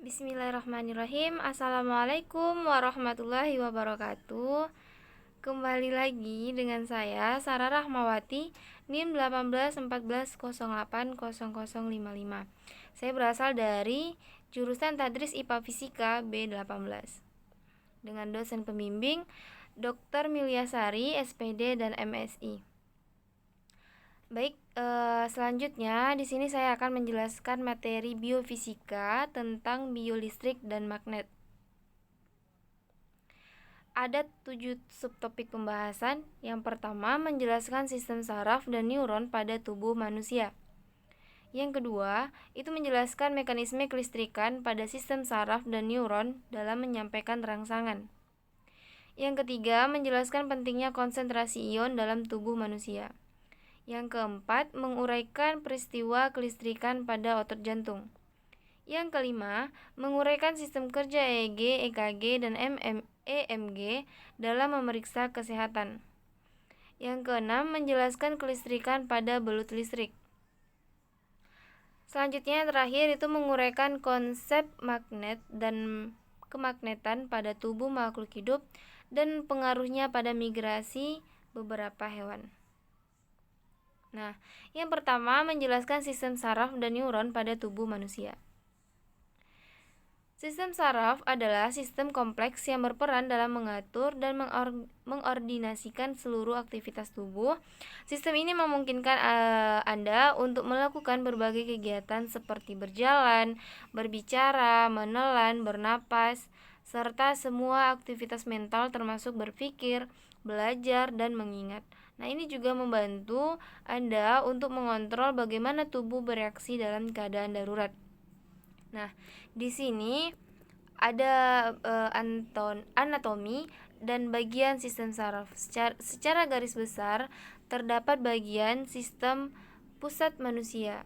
Bismillahirrahmanirrahim. Assalamualaikum warahmatullahi wabarakatuh. Kembali lagi dengan saya Sarah Rahmawati, NIM 1814080055. Saya berasal dari jurusan Tadris IPA Fisika B18 dengan dosen pembimbing Dr. Milyasari, SPD dan MSI. Baik, selanjutnya di sini saya akan menjelaskan materi biofisika tentang biolistrik dan magnet. Ada 7 subtopik pembahasan. Yang pertama, menjelaskan sistem saraf dan neuron pada tubuh manusia. Yang kedua, itu menjelaskan mekanisme kelistrikan pada sistem saraf dan neuron dalam menyampaikan rangsangan. Yang ketiga, menjelaskan pentingnya konsentrasi ion dalam tubuh manusia. Yang keempat, menguraikan peristiwa kelistrikan pada otot jantung. Yang kelima, menguraikan sistem kerja EEG, EKG, dan EMG dalam memeriksa kesehatan. Yang keenam, menjelaskan kelistrikan pada belut listrik. Selanjutnya, terakhir itu menguraikan konsep magnet dan kemagnetan pada tubuh makhluk hidup dan pengaruhnya pada migrasi beberapa hewan. Nah, yang pertama menjelaskan sistem saraf dan neuron pada tubuh manusia. Sistem saraf adalah sistem kompleks yang berperan dalam mengatur dan mengordinasikan seluruh aktivitas tubuh. Sistem ini memungkinkan Anda untuk melakukan berbagai kegiatan seperti berjalan, berbicara, menelan, bernapas, serta semua aktivitas mental termasuk berpikir, belajar, dan mengingat. Nah, ini juga membantu Anda untuk mengontrol bagaimana tubuh bereaksi dalam keadaan darurat. Nah, di sini ada anatomi dan bagian sistem saraf. Secara garis besar, terdapat bagian sistem pusat manusia.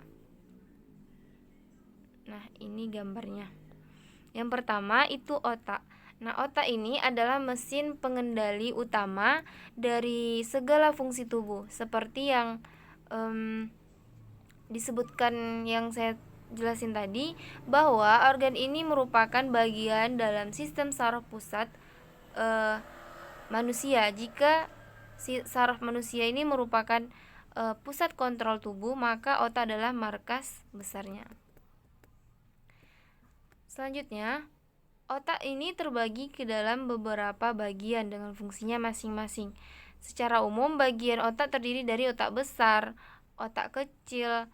Nah, ini gambarnya. Yang pertama itu otak. Nah, otak ini adalah mesin pengendali utama dari segala fungsi tubuh, seperti yang disebutkan yang saya jelasin tadi, bahwa organ ini merupakan bagian dalam sistem saraf pusat manusia. Jika saraf manusia ini merupakan pusat kontrol tubuh, maka otak adalah markas besarnya. Selanjutnya, otak ini terbagi ke dalam beberapa bagian dengan fungsinya masing-masing. Secara umum, bagian otak terdiri dari otak besar, otak kecil,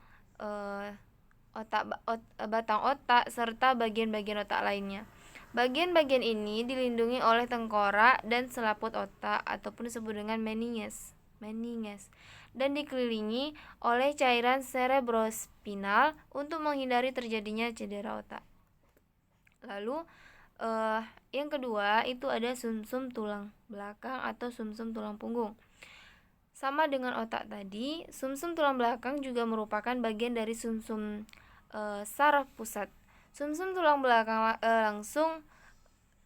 batang otak, serta bagian-bagian otak lainnya. Bagian-bagian ini dilindungi oleh tengkorak dan selaput otak ataupun disebut dengan meninges, dan dikelilingi oleh cairan cerebrospinal untuk menghindari terjadinya cedera otak. Lalu yang kedua itu ada sumsum tulang belakang atau sumsum tulang punggung. Sama dengan otak tadi, sumsum tulang belakang juga merupakan bagian dari sumsum saraf pusat. Sumsum tulang belakang langsung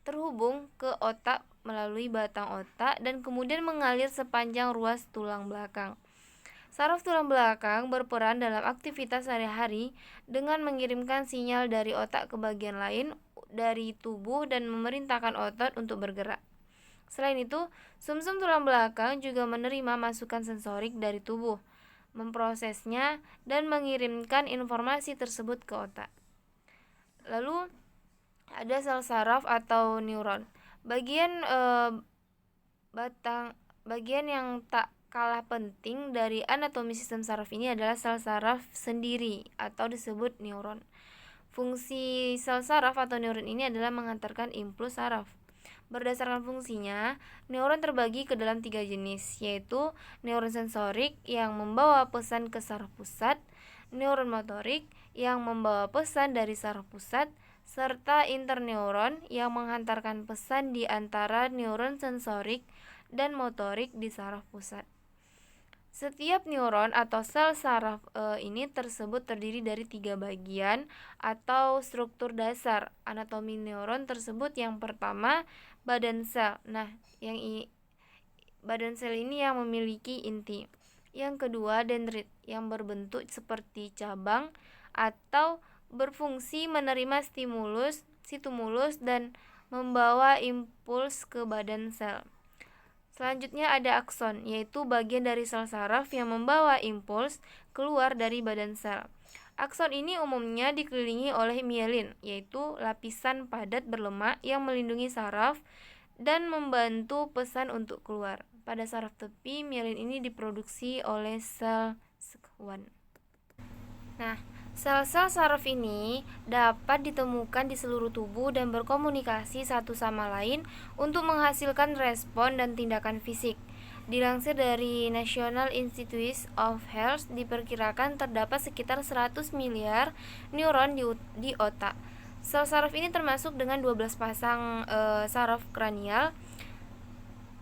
terhubung ke otak melalui batang otak dan kemudian mengalir sepanjang ruas tulang belakang. Saraf tulang belakang berperan dalam aktivitas sehari-hari dengan mengirimkan sinyal dari otak ke bagian lain dari tubuh dan memerintahkan otot untuk bergerak. Selain itu, sumsum tulang belakang juga menerima masukan sensorik dari tubuh, memprosesnya, dan mengirimkan informasi tersebut ke otak. Lalu ada sel saraf atau neuron. Bagian yang tak kalah penting dari anatomi sistem saraf ini adalah sel saraf sendiri atau disebut neuron. Fungsi sel saraf atau neuron ini adalah mengantarkan impuls saraf. Berdasarkan fungsinya, neuron terbagi ke dalam 3 jenis, yaitu neuron sensorik yang membawa pesan ke saraf pusat, neuron motorik yang membawa pesan dari saraf pusat, serta interneuron yang menghantarkan pesan di antara neuron sensorik dan motorik di saraf pusat. Setiap neuron atau sel saraf ini tersebut terdiri dari 3 bagian atau struktur dasar anatomi neuron tersebut. Yang pertama, badan sel. Nah, badan sel ini yang memiliki inti. Yang kedua, dendrit yang berbentuk seperti cabang atau berfungsi menerima stimulus dan membawa impuls ke badan sel. Selanjutnya ada akson, yaitu bagian dari sel saraf yang membawa impuls keluar dari badan sel. Akson ini umumnya dikelilingi oleh mielin, yaitu lapisan padat berlemak yang melindungi saraf dan membantu pesan untuk keluar. Pada saraf tepi, mielin ini diproduksi oleh sel Schwann. Nah, sel-sel saraf ini dapat ditemukan di seluruh tubuh dan berkomunikasi satu sama lain untuk menghasilkan respon dan tindakan fisik. Dilansir dari National Institutes of Health, diperkirakan terdapat sekitar 100 miliar neuron di otak. Sel saraf ini termasuk dengan 12 pasang saraf kranial,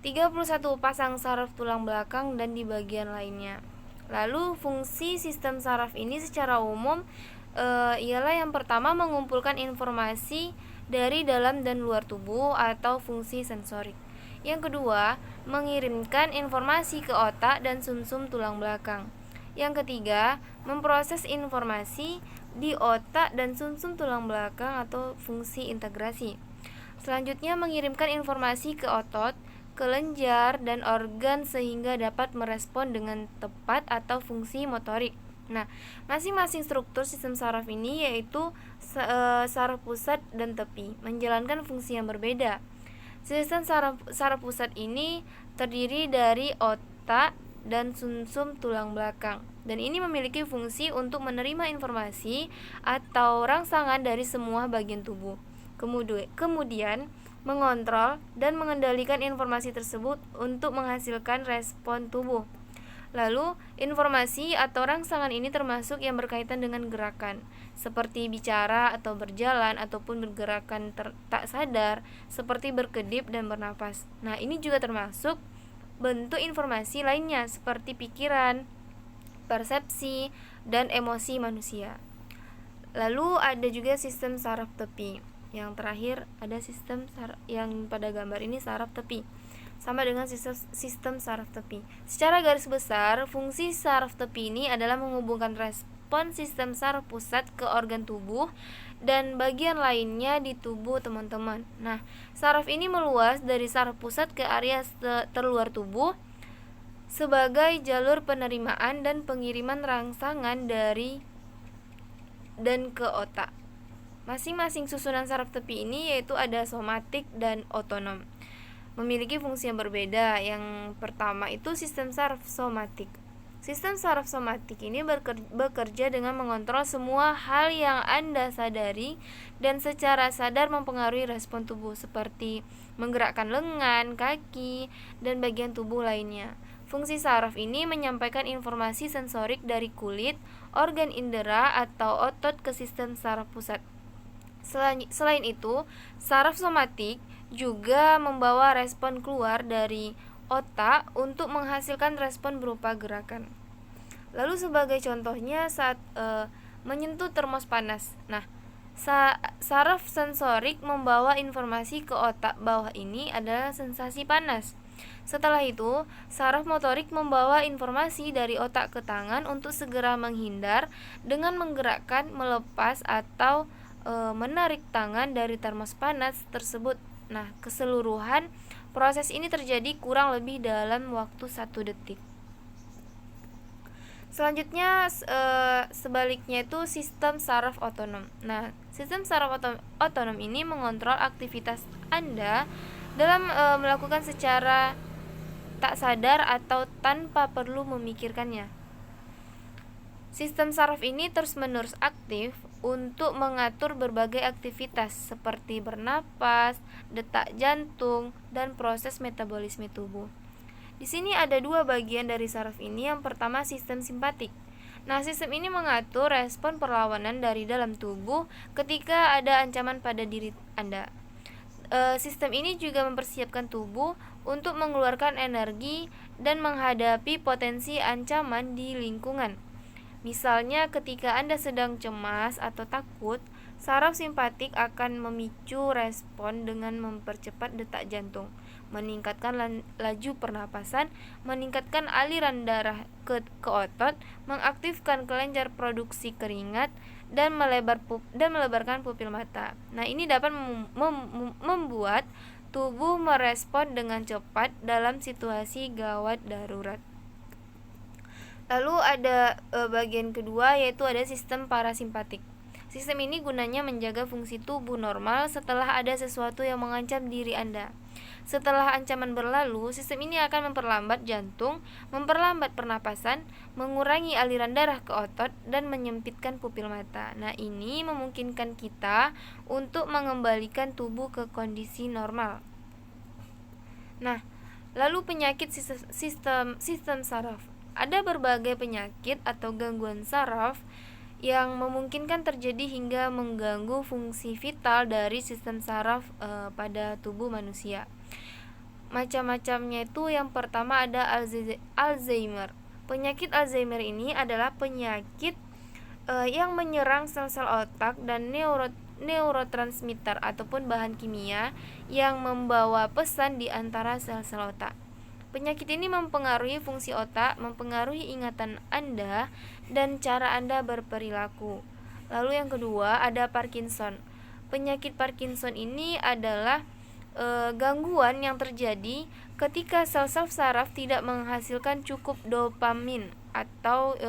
31 pasang saraf tulang belakang, dan di bagian lainnya. Lalu fungsi sistem saraf ini secara umum ialah yang pertama mengumpulkan informasi dari dalam dan luar tubuh atau fungsi sensorik. Yang kedua, mengirimkan informasi ke otak dan sumsum tulang belakang. Yang ketiga, memproses informasi di otak dan sumsum tulang belakang atau fungsi integrasi. Selanjutnya, mengirimkan informasi ke otot, kelenjar, dan organ sehingga dapat merespon dengan tepat atau fungsi motorik. Nah, masing-masing struktur sistem saraf ini yaitu saraf pusat dan tepi menjalankan fungsi yang berbeda. Sistem saraf pusat ini terdiri dari otak dan sumsum tulang belakang, dan ini memiliki fungsi untuk menerima informasi atau rangsangan dari semua bagian tubuh. Kemudian mengontrol dan mengendalikan informasi tersebut untuk menghasilkan respon tubuh. Lalu, informasi atau rangsangan ini termasuk yang berkaitan dengan gerakan, seperti bicara atau berjalan, ataupun bergerakan tak sadar, seperti berkedip dan bernapas. Nah, ini juga termasuk bentuk informasi lainnya, seperti pikiran, persepsi, dan emosi manusia. Lalu, ada juga sistem saraf tepi. Yang terakhir, ada sistem yang pada gambar ini saraf tepi, sama dengan sistem saraf tepi. Secara garis besar, fungsi saraf tepi ini adalah menghubungkan respon sistem saraf pusat ke organ tubuh dan bagian lainnya di tubuh teman-teman. Nah, saraf ini meluas dari saraf pusat ke area terluar tubuh sebagai jalur penerimaan dan pengiriman rangsangan dari dan ke otak. Masing-masing susunan saraf tepi ini yaitu ada somatik dan otonom, memiliki fungsi yang berbeda. Yang pertama itu sistem saraf somatik. Sistem saraf somatik ini bekerja dengan mengontrol semua hal yang Anda sadari dan secara sadar mempengaruhi respon tubuh, seperti menggerakkan lengan, kaki, dan bagian tubuh lainnya. Fungsi saraf ini menyampaikan informasi sensorik dari kulit, organ indera, atau otot ke sistem saraf pusat. Selain itu, saraf somatik juga membawa respon keluar dari otak untuk menghasilkan respon berupa gerakan. Lalu sebagai contohnya saat menyentuh termos panas. Nah, saraf sensorik membawa informasi ke otak bawah ini adalah sensasi panas. Setelah itu, saraf motorik membawa informasi dari otak ke tangan untuk segera menghindar dengan menggerakkan, melepas, atau menarik tangan dari termos panas tersebut. Nah, keseluruhan proses ini terjadi kurang lebih dalam waktu 1 detik. Selanjutnya sebaliknya itu sistem saraf otonom. Nah, sistem saraf otonom ini mengontrol aktivitas Anda dalam melakukan secara tak sadar atau tanpa perlu memikirkannya. Sistem saraf ini terus-menerus aktif untuk mengatur berbagai aktivitas seperti bernapas, detak jantung, dan proses metabolisme tubuh. Di sini ada 2 bagian dari saraf ini. Yang pertama sistem simpatik. Nah, sistem ini mengatur respon perlawanan dari dalam tubuh ketika ada ancaman pada diri Anda. Sistem ini juga mempersiapkan tubuh untuk mengeluarkan energi dan menghadapi potensi ancaman di lingkungan. Misalnya ketika Anda sedang cemas atau takut, saraf simpatik akan memicu respon dengan mempercepat detak jantung, meningkatkan laju pernapasan, meningkatkan aliran darah ke otot, mengaktifkan kelenjar produksi keringat, dan melebarkan pupil mata. Nah, ini dapat membuat tubuh merespon dengan cepat dalam situasi gawat darurat. Lalu ada bagian kedua, yaitu ada sistem parasimpatik. Sistem ini gunanya menjaga fungsi tubuh normal setelah ada sesuatu yang mengancam diri Anda. Setelah ancaman berlalu, sistem ini akan memperlambat jantung, memperlambat pernapasan, mengurangi aliran darah ke otot, dan menyempitkan pupil mata. Nah, ini memungkinkan kita untuk mengembalikan tubuh ke kondisi normal. Nah, lalu penyakit sistem saraf. Ada berbagai penyakit atau gangguan saraf yang memungkinkan terjadi hingga mengganggu fungsi vital dari sistem saraf pada tubuh manusia. Macam-macamnya itu, yang pertama ada Alzheimer. Penyakit Alzheimer ini adalah penyakit yang menyerang sel-sel otak dan neurotransmitter ataupun bahan kimia yang membawa pesan di antara sel-sel otak. Penyakit ini mempengaruhi fungsi otak, mempengaruhi ingatan Anda dan cara Anda berperilaku. Lalu yang kedua ada Parkinson. Penyakit Parkinson ini adalah gangguan yang terjadi ketika sel-sel saraf tidak menghasilkan cukup dopamin atau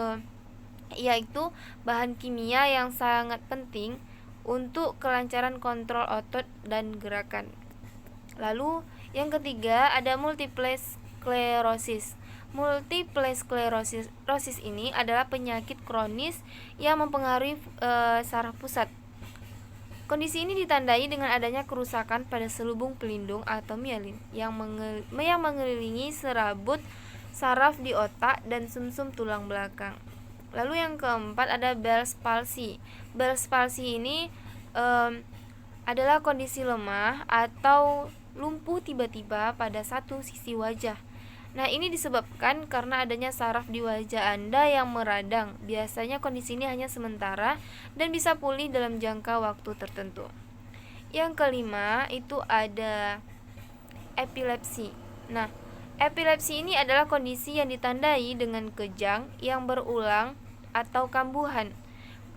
yaitu bahan kimia yang sangat penting untuk kelancaran kontrol otot dan gerakan. Lalu yang ketiga ada multiple sklerosis. Multiple sklerosis ini adalah penyakit kronis yang mempengaruhi saraf pusat. Kondisi ini ditandai dengan adanya kerusakan pada selubung pelindung atau mielin yang mengelilingi serabut saraf di otak dan sumsum tulang belakang. Lalu yang keempat ada Bell's palsy. Bell's palsy ini adalah kondisi lemah atau lumpuh tiba-tiba pada satu sisi wajah. Nah, ini disebabkan karena adanya saraf di wajah Anda yang meradang. Biasanya kondisi ini hanya sementara dan bisa pulih dalam jangka waktu tertentu. Yang kelima itu ada epilepsi. Nah, epilepsi ini adalah kondisi yang ditandai dengan kejang yang berulang atau kambuhan.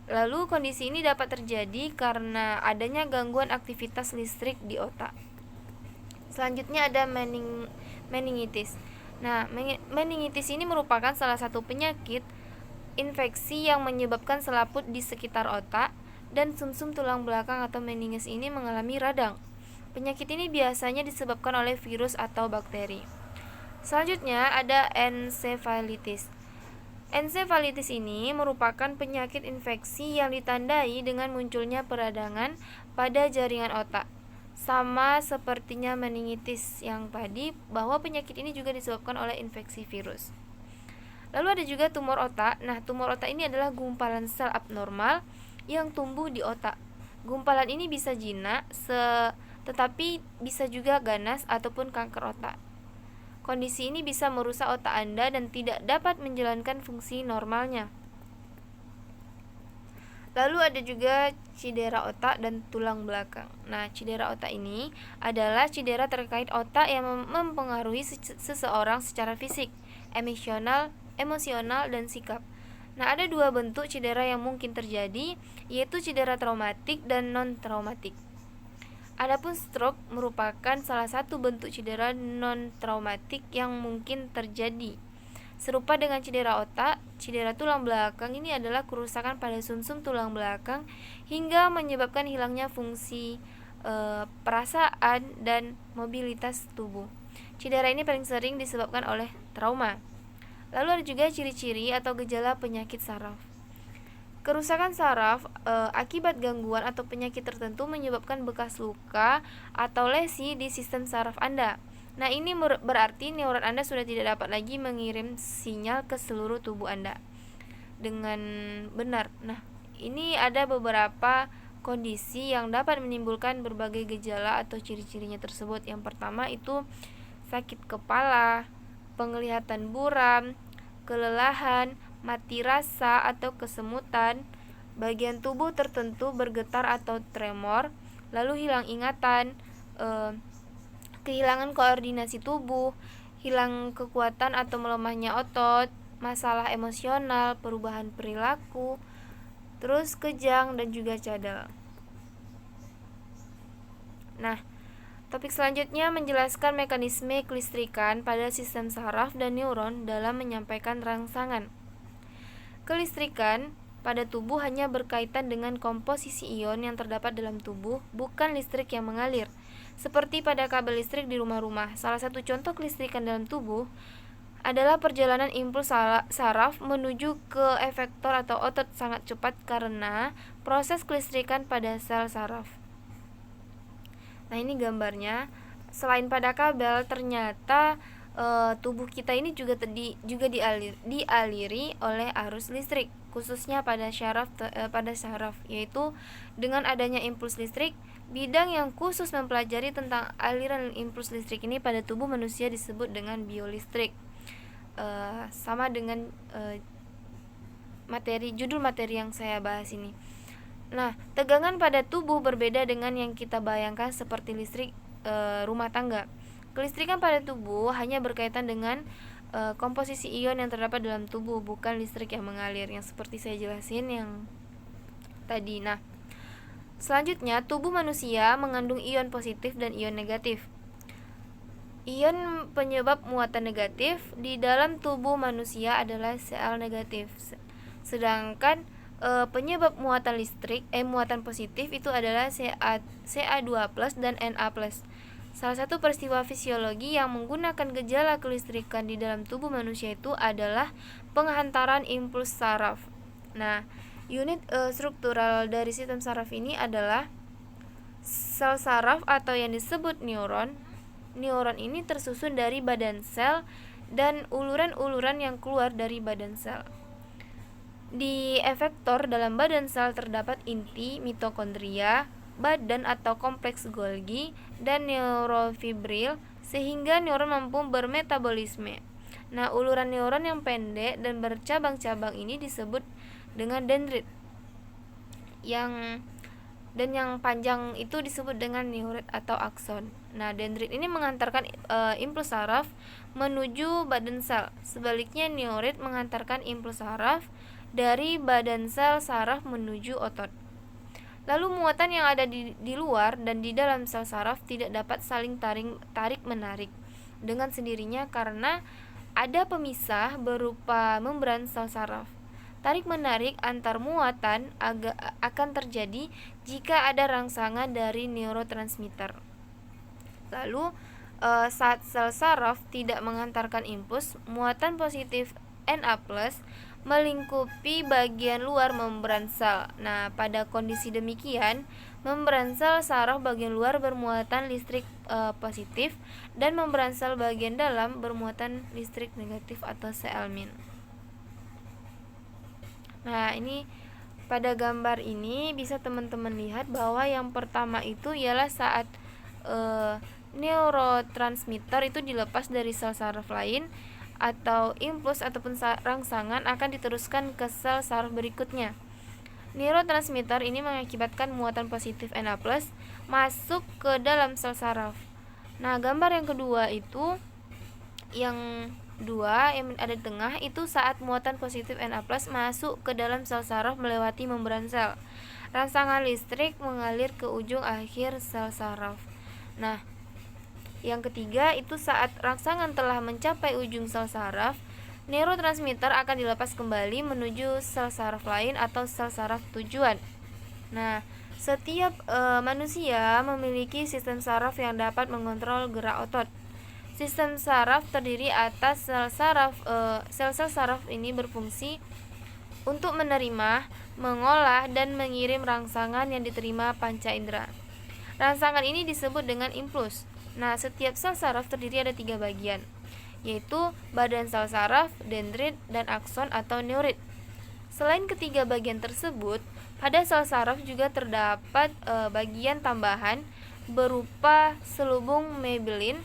Lalu kondisi ini dapat terjadi karena adanya gangguan aktivitas listrik di otak. Selanjutnya ada meningitis. Nah, meningitis ini merupakan salah satu penyakit infeksi yang menyebabkan selaput di sekitar otak dan sumsum tulang belakang atau meninges ini mengalami radang. Penyakit ini biasanya disebabkan oleh virus atau bakteri. Selanjutnya ada encephalitis. Encephalitis ini merupakan penyakit infeksi yang ditandai dengan munculnya peradangan pada jaringan otak. Sama sepertinya meningitis yang tadi, bahwa penyakit ini juga disebabkan oleh infeksi virus. Lalu ada juga tumor otak. Nah, tumor otak ini adalah gumpalan sel abnormal yang tumbuh di otak. Gumpalan ini bisa jinak, tetapi bisa juga ganas ataupun kanker otak. Kondisi ini bisa merusak otak Anda dan tidak dapat menjalankan fungsi normalnya. Lalu ada juga cedera otak dan tulang belakang. Nah, cedera otak ini adalah cedera terkait otak yang mempengaruhi seseorang secara fisik, emosional, dan sikap. Nah, ada dua bentuk cedera yang mungkin terjadi, yaitu cedera traumatik dan non-traumatik. Adapun stroke merupakan salah satu bentuk cedera non-traumatik yang mungkin terjadi. Serupa dengan cedera otak, cedera tulang belakang ini adalah kerusakan pada sumsum tulang belakang hingga menyebabkan hilangnya fungsi perasaan dan mobilitas tubuh. Cedera ini paling sering disebabkan oleh trauma. Lalu ada juga ciri-ciri atau gejala penyakit saraf. Kerusakan saraf akibat gangguan atau penyakit tertentu menyebabkan bekas luka atau lesi di sistem saraf Anda. Nah, ini berarti neuron Anda sudah tidak dapat lagi mengirim sinyal ke seluruh tubuh Anda dengan benar. Nah, ini ada beberapa kondisi yang dapat menimbulkan berbagai gejala atau ciri-cirinya tersebut. Yang pertama itu sakit kepala, penglihatan buram, kelelahan, mati rasa atau kesemutan, bagian tubuh tertentu bergetar atau tremor, lalu hilang ingatan, kehilangan koordinasi tubuh, hilang kekuatan atau melemahnya otot, masalah emosional, perubahan perilaku, terus kejang dan juga cadel. Nah, topik selanjutnya menjelaskan mekanisme kelistrikan pada sistem saraf dan neuron dalam menyampaikan rangsangan. Kelistrikan pada tubuh hanya berkaitan dengan komposisi ion yang terdapat dalam tubuh, bukan listrik yang mengalir. Seperti pada kabel listrik di rumah-rumah, salah satu contoh kelistrikan dalam tubuh adalah perjalanan impuls saraf menuju ke efektor atau otot sangat cepat karena proses kelistrikan pada sel saraf. Nah, ini gambarnya. Selain pada kabel, ternyata tubuh kita ini juga dialiri oleh arus listrik, khususnya pada saraf, yaitu dengan adanya impuls listrik. Bidang yang khusus mempelajari tentang aliran impuls listrik ini pada tubuh manusia disebut dengan biolistrik. Sama dengan judul materi yang saya bahas ini. Nah, tegangan pada tubuh berbeda dengan yang kita bayangkan seperti listrik rumah tangga. Kelistrikan pada tubuh hanya berkaitan dengan komposisi ion yang terdapat dalam tubuh, bukan listrik yang mengalir, yang seperti saya jelasin yang tadi. Nah, selanjutnya tubuh manusia mengandung ion positif dan ion negatif. Ion penyebab muatan negatif di dalam tubuh manusia adalah Cl negatif, sedangkan penyebab muatan muatan positif itu adalah Ca2+ dan Na+. Salah satu peristiwa fisiologi yang menggunakan gejala kelistrikan di dalam tubuh manusia itu adalah penghantaran impuls saraf. Nah, unit struktural dari sistem saraf ini adalah sel saraf atau yang disebut neuron. Neuron ini tersusun dari badan sel dan uluran-uluran yang keluar dari badan sel. Di efektor dalam badan sel terdapat inti, mitokondria, badan atau kompleks Golgi, dan neurofibril sehingga neuron mampu bermetabolisme. Nah, uluran neuron yang pendek dan bercabang-cabang ini disebut dengan dendrit. Yang panjang itu disebut dengan neurit atau akson. Nah, dendrit ini mengantarkan impuls saraf menuju badan sel. Sebaliknya, neurit mengantarkan impuls saraf dari badan sel saraf menuju otot. Lalu muatan yang ada di luar dan di dalam sel saraf tidak dapat saling tarik-menarik dengan sendirinya karena ada pemisah berupa membran sel saraf. Tarik-menarik antar muatan akan terjadi jika ada rangsangan dari neurotransmitter. Lalu saat sel saraf tidak mengantarkan impuls, muatan positif Na+ melingkupi bagian luar membran sel. Nah, pada kondisi demikian, membran sel saraf bagian luar bermuatan listrik positif dan membran sel bagian dalam bermuatan listrik negatif atau Cl-. Nah, ini pada gambar ini bisa teman-teman lihat bahwa yang pertama itu ialah saat neurotransmitter itu dilepas dari sel saraf lain, atau impuls ataupun rangsangan akan diteruskan ke sel saraf berikutnya. Neurotransmitter ini mengakibatkan muatan positif Na+ masuk ke dalam sel saraf. Nah, gambar yang kedua itu yang ada di tengah itu saat muatan positif Na+ masuk ke dalam sel saraf melewati membran sel. Rangsangan listrik mengalir ke ujung akhir sel saraf. Nah, yang ketiga itu saat rangsangan telah mencapai ujung sel saraf, neurotransmitter akan dilepas kembali menuju sel saraf lain atau sel saraf tujuan. Nah, setiap manusia memiliki sistem saraf yang dapat mengontrol gerak otot. Sistem saraf terdiri atas sel-sel saraf ini berfungsi untuk menerima, mengolah, dan mengirim rangsangan yang diterima panca indera. Rangsangan ini disebut dengan impuls. Nah, setiap sel saraf terdiri ada 3 bagian, yaitu badan sel saraf, dendrit, dan akson atau neurit. Selain ketiga bagian tersebut, pada sel saraf juga terdapat bagian tambahan berupa selubung myelin,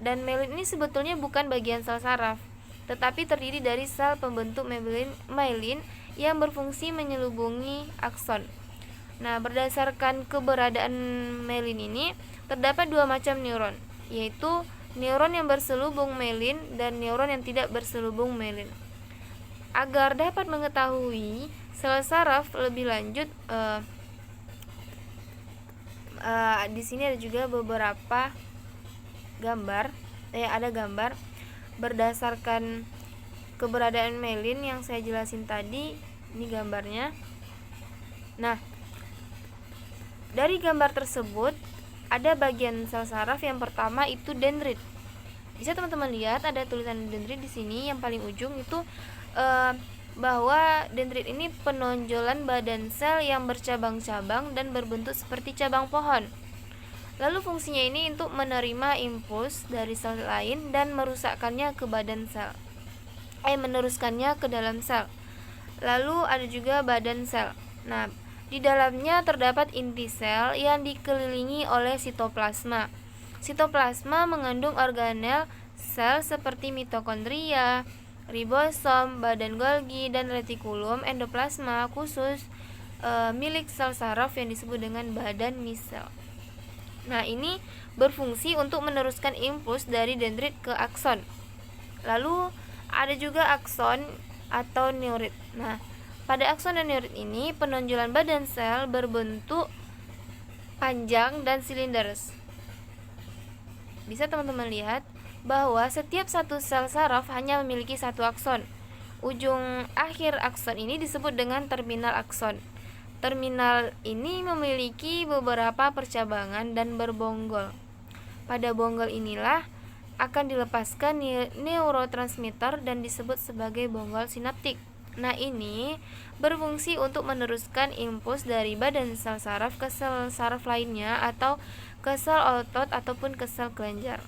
dan myelin ini sebetulnya bukan bagian sel saraf, tetapi terdiri dari sel pembentuk myelin yang berfungsi menyelubungi akson. Nah, berdasarkan keberadaan myelin ini, terdapat 2 macam neuron, yaitu neuron yang berselubung myelin dan neuron yang tidak berselubung myelin. Agar dapat mengetahui Sel saraf lebih lanjut, di sini ada juga beberapa gambar, ada gambar berdasarkan keberadaan myelin yang saya jelasin tadi. Ini gambarnya. Nah, dari gambar tersebut ada bagian sel saraf yang pertama itu dendrit. Bisa teman-teman lihat ada tulisan dendrit di sini yang paling ujung itu, bahwa dendrit ini penonjolan badan sel yang bercabang-cabang dan berbentuk seperti cabang pohon. Lalu fungsinya ini untuk menerima impuls dari sel lain dan merusakkannya ke badan sel, meneruskannya ke dalam sel. Lalu ada juga badan sel. Nah, di dalamnya terdapat inti sel yang dikelilingi oleh sitoplasma. Sitoplasma mengandung organel sel seperti mitokondria, ribosom, badan Golgi, dan retikulum endoplasma khusus milik sel saraf yang disebut dengan badan misel. Nah, ini berfungsi untuk meneruskan impuls dari dendrit ke akson. Lalu ada juga akson atau neurit. Nah, pada akson dan neurit ini penonjolan badan sel berbentuk panjang dan silinders. Bisa teman-teman lihat bahwa setiap satu sel saraf hanya memiliki satu akson. Ujung akhir akson ini disebut dengan terminal akson. Terminal ini memiliki beberapa percabangan dan berbonggol. Pada bonggol inilah akan dilepaskan neurotransmitter dan disebut sebagai bonggol sinaptik. Nah, ini berfungsi untuk meneruskan impuls dari badan sel saraf ke sel saraf lainnya atau ke sel otot ataupun ke sel kelenjar.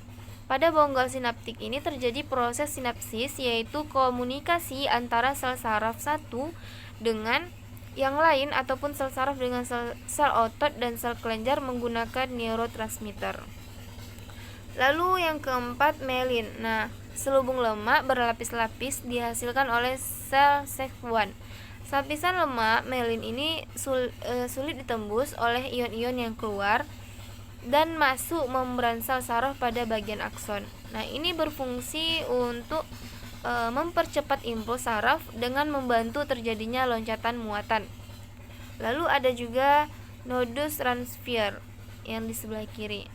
Pada bonggol sinaptik ini terjadi proses sinapsis, yaitu komunikasi antara sel saraf satu dengan yang lain ataupun sel saraf dengan sel otot dan sel kelenjar menggunakan neurotransmitter. Lalu yang keempat, myelin. Nah, selubung lemak berlapis-lapis dihasilkan oleh sel SEF1. Lapisan lemak myelin ini sulit ditembus oleh ion-ion yang keluar dan masuk membran sel saraf pada bagian akson. Nah, ini berfungsi untuk mempercepat impuls saraf dengan membantu terjadinya loncatan muatan. Lalu ada juga nodus transfer yang di sebelah kiri.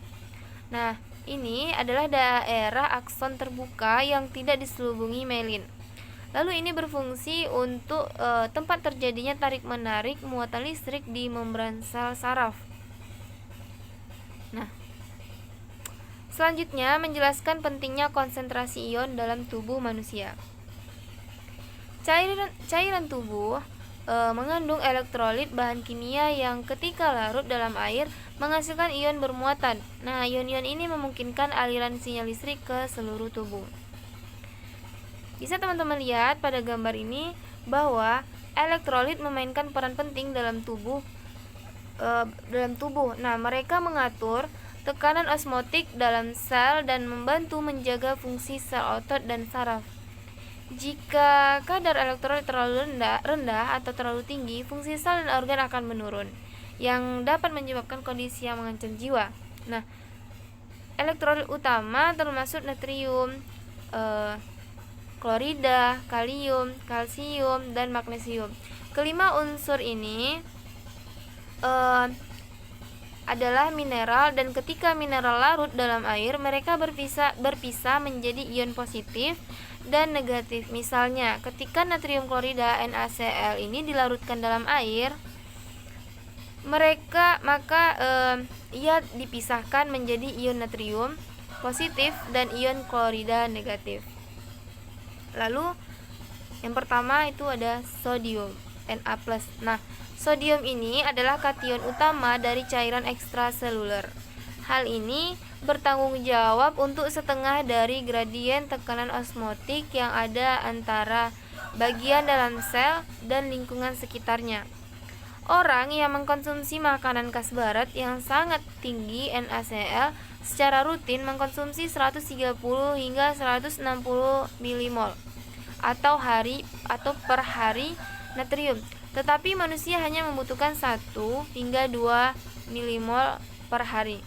Nah, ini adalah daerah akson terbuka yang tidak diselubungi myelin. Lalu ini berfungsi untuk tempat terjadinya tarik-menarik muatan listrik di membran sel saraf. Nah, selanjutnya menjelaskan pentingnya konsentrasi ion dalam tubuh manusia. Cairan tubuh mengandung elektrolit, bahan kimia yang ketika larut dalam air menghasilkan ion bermuatan. Nah, ion-ion ini memungkinkan aliran sinyal listrik ke seluruh tubuh. Bisa teman-teman lihat pada gambar ini bahwa elektrolit memainkan peran penting dalam tubuh. Nah, mereka mengatur tekanan osmotik dalam sel dan membantu menjaga fungsi sel otot dan saraf. Jika kadar elektrolit terlalu rendah atau terlalu tinggi, fungsi sel dan organ akan menurun, yang dapat menyebabkan kondisi yang mengancam jiwa. Nah, elektrolit utama termasuk natrium, klorida, kalium, kalsium, dan magnesium. Kelima unsur ini adalah mineral, dan ketika mineral larut dalam air, mereka berpisah menjadi ion positif dan negatif. Misalnya, ketika natrium klorida NaCl ini dilarutkan dalam air, maka ia dipisahkan menjadi ion natrium positif dan ion klorida negatif. Lalu yang pertama itu ada sodium, Na+. Nah, sodium ini adalah kation utama dari cairan ekstraseluler. Hal ini bertanggung jawab untuk setengah dari gradien tekanan osmotik yang ada antara bagian dalam sel dan lingkungan sekitarnya. Orang yang mengkonsumsi makanan khas barat yang sangat tinggi NaCl secara rutin mengkonsumsi 130 hingga 160 milimol atau per hari natrium. Tetapi manusia hanya membutuhkan 1 hingga 2 milimol per hari.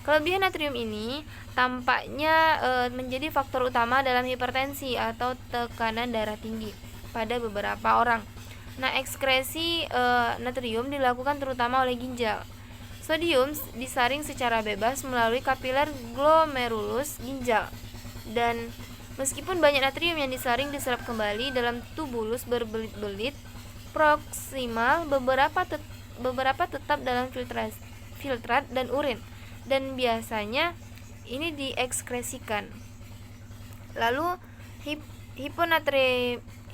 Kelebihan natrium ini tampaknya menjadi faktor utama dalam hipertensi atau tekanan darah tinggi pada beberapa orang. Nah, ekskresi natrium dilakukan terutama oleh ginjal. Sodium disaring secara bebas melalui kapiler glomerulus ginjal. Dan meskipun banyak natrium yang disaring diserap kembali dalam tubulus berbelit-belit proksimal, beberapa tetap dalam filtrat dan urin, dan biasanya ini diekskresikan. Lalu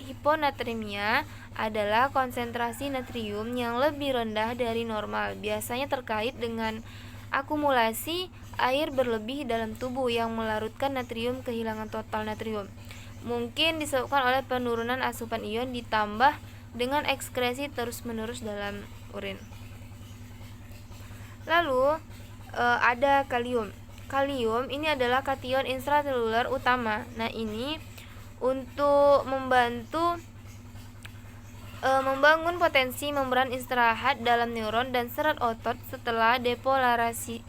hiponatremia adalah konsentrasi natrium yang lebih rendah dari normal, biasanya terkait dengan akumulasi air berlebih dalam tubuh yang melarutkan natrium. Kehilangan total natrium mungkin disebabkan oleh penurunan asupan ion ditambah dengan ekskresi terus-menerus dalam urin. Lalu ada kalium. Kalium ini adalah kation intraseluler utama. Nah, ini untuk membantu membangun potensi membran istirahat dalam neuron dan serat otot setelah depolarisasi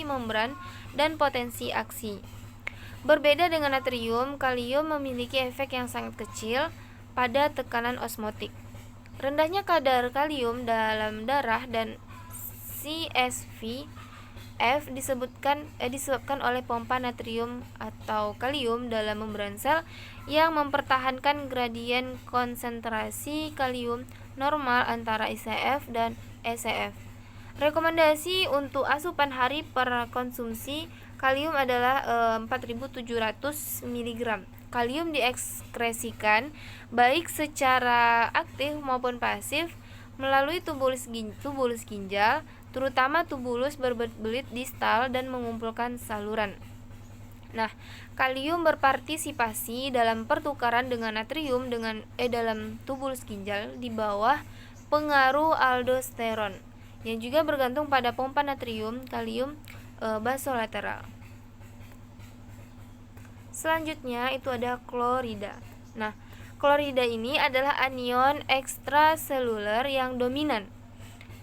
membran dan potensi aksi. Berbeda dengan natrium, kalium memiliki efek yang sangat kecil pada tekanan osmotik. Rendahnya kadar kalium dalam darah dan CSV disebabkan oleh pompa natrium atau kalium dalam membran sel yang mempertahankan gradien konsentrasi kalium normal antara ICF dan ECF. Rekomendasi untuk asupan hari per konsumsi kalium adalah 4.700 mg. Kalium diekskresikan baik secara aktif maupun pasif melalui tubulus ginjal, terutama tubulus berbelit distal dan mengumpulkan saluran. Nah, kalium berpartisipasi dalam pertukaran dengan natrium dalam tubulus ginjal di bawah pengaruh aldosteron yang juga bergantung pada pompa natrium kalium basolateral. Selanjutnya itu ada klorida. Nah, klorida ini adalah anion ekstraseluler yang dominan.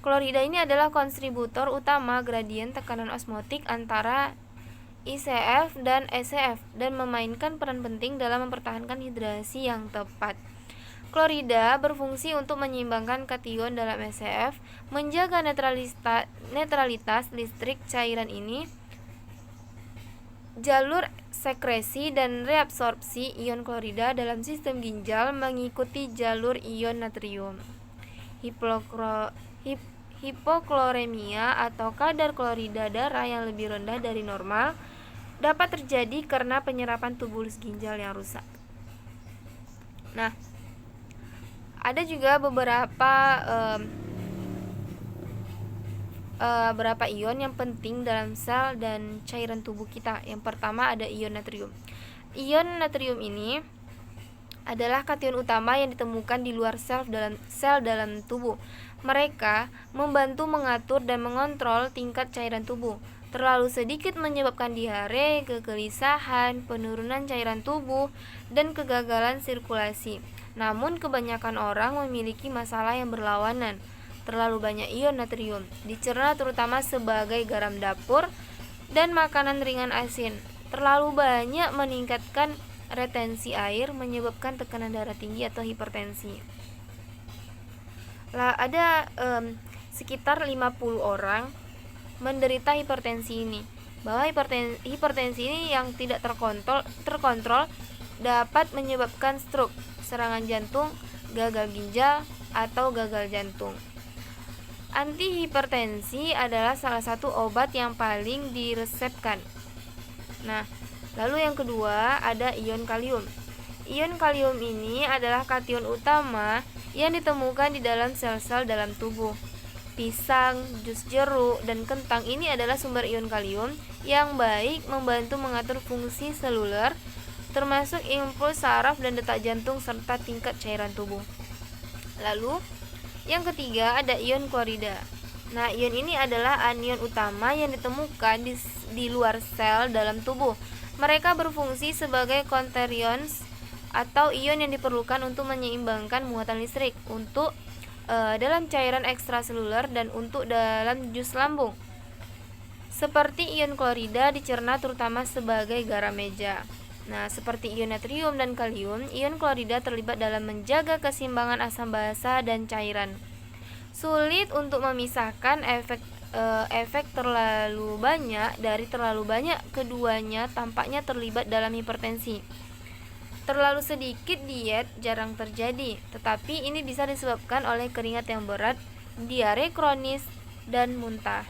Klorida ini adalah kontributor utama gradien tekanan osmotik antara ICF dan ECF dan memainkan peran penting dalam mempertahankan hidrasi yang tepat. Klorida berfungsi untuk menyeimbangkan kation dalam ECF, menjaga netralitas listrik cairan ini, jalur sekresi dan reabsorpsi ion klorida dalam sistem ginjal mengikuti jalur ion natrium. Hipokloremia atau kadar klorida darah yang lebih rendah dari normal dapat terjadi karena penyerapan tubulus ginjal yang rusak. Nah, ada juga beberapa ion yang penting dalam sel dan cairan tubuh kita. Yang pertama ada ion natrium. Ion natrium ini adalah kation utama yang ditemukan di luar sel dalam tubuh. Mereka membantu mengatur dan mengontrol tingkat cairan tubuh. Terlalu sedikit menyebabkan diare, kegelisahan, penurunan cairan tubuh, dan kegagalan sirkulasi. Namun kebanyakan orang memiliki masalah yang berlawanan. Terlalu banyak ion natrium dicerna terutama sebagai garam dapur dan makanan ringan asin. Terlalu banyak meningkatkan retensi air, menyebabkan tekanan darah tinggi atau hipertensi. Ada sekitar 50 orang menderita hipertensi ini. Bahwa hipertensi ini yang tidak terkontrol dapat menyebabkan stroke, serangan jantung, gagal ginjal, atau gagal jantung. Antihipertensi adalah salah satu obat yang paling diresepkan. Nah, lalu yang kedua ada ion kalium. Ion kalium ini adalah kation utama yang ditemukan di dalam sel-sel dalam tubuh. Pisang, jus jeruk, dan kentang ini adalah sumber ion kalium yang baik membantu mengatur fungsi seluler, termasuk impuls saraf dan detak jantung serta tingkat cairan tubuh. Lalu, yang ketiga ada ion klorida. Nah, ion ini adalah anion utama yang ditemukan di luar sel dalam tubuh. Mereka berfungsi sebagai konterions atau ion yang diperlukan untuk menyeimbangkan muatan listrik untuk dalam cairan ekstraseluler dan untuk dalam jus lambung. Seperti ion klorida dicerna terutama sebagai garam meja. Nah, seperti ion natrium dan kalium, ion klorida terlibat dalam menjaga keseimbangan asam basa dan cairan. Sulit untuk memisahkan efek terlalu banyak dari terlalu banyak. Keduanya tampaknya terlibat dalam hipertensi. Terlalu sedikit diet jarang terjadi, tetapi ini bisa disebabkan oleh keringat yang berat, diare kronis, dan muntah.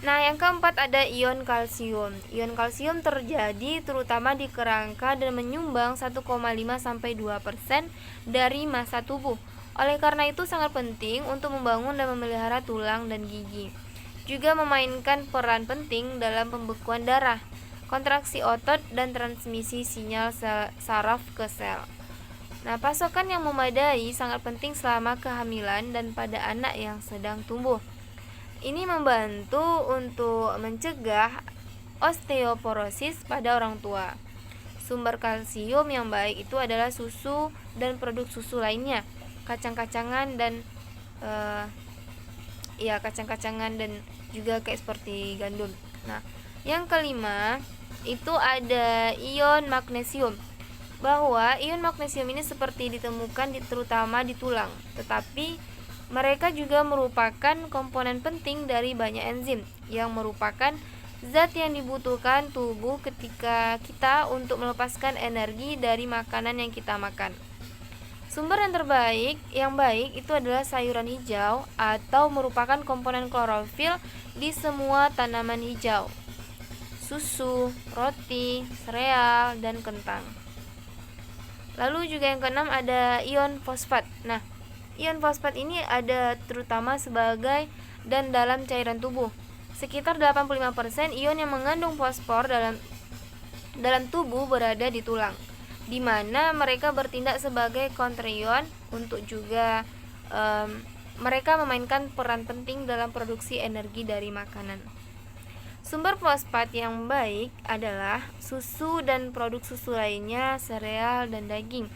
Nah, yang keempat ada ion kalsium. Ion kalsium terjadi terutama di kerangka dan menyumbang 1,5-2% dari massa tubuh. Oleh karena itu sangat penting untuk membangun dan memelihara tulang dan gigi. Juga memainkan peran penting dalam pembekuan darah, kontraksi otot, dan transmisi sinyal saraf ke sel. Nah, pasokan yang memadai sangat penting selama kehamilan dan pada anak yang sedang tumbuh. Ini membantu untuk mencegah osteoporosis pada orang tua. Sumber kalsium yang baik itu adalah susu dan produk susu lainnya, kacang-kacangan dan kacang-kacangan dan juga kayak seperti gandum. Nah, yang kelima itu ada ion magnesium. Bahwa ion magnesium ini seperti ditemukan terutama di tulang, tetapi mereka juga merupakan komponen penting dari banyak enzim yang merupakan zat yang dibutuhkan tubuh ketika kita untuk melepaskan energi dari makanan yang kita makan. Sumber yang baik itu adalah sayuran hijau atau merupakan komponen klorofil di semua tanaman hijau, susu, roti, sereal, dan kentang. Lalu juga yang keenam ada ion fosfat. Nah, ion fosfat ini ada terutama sebagai dan dalam cairan tubuh. Sekitar 85% ion yang mengandung fosfor dalam tubuh berada di tulang, di mana mereka bertindak sebagai kontraion untuk juga mereka memainkan peran penting dalam produksi energi dari makanan. Sumber fosfat yang baik adalah susu dan produk susu lainnya, sereal, dan daging.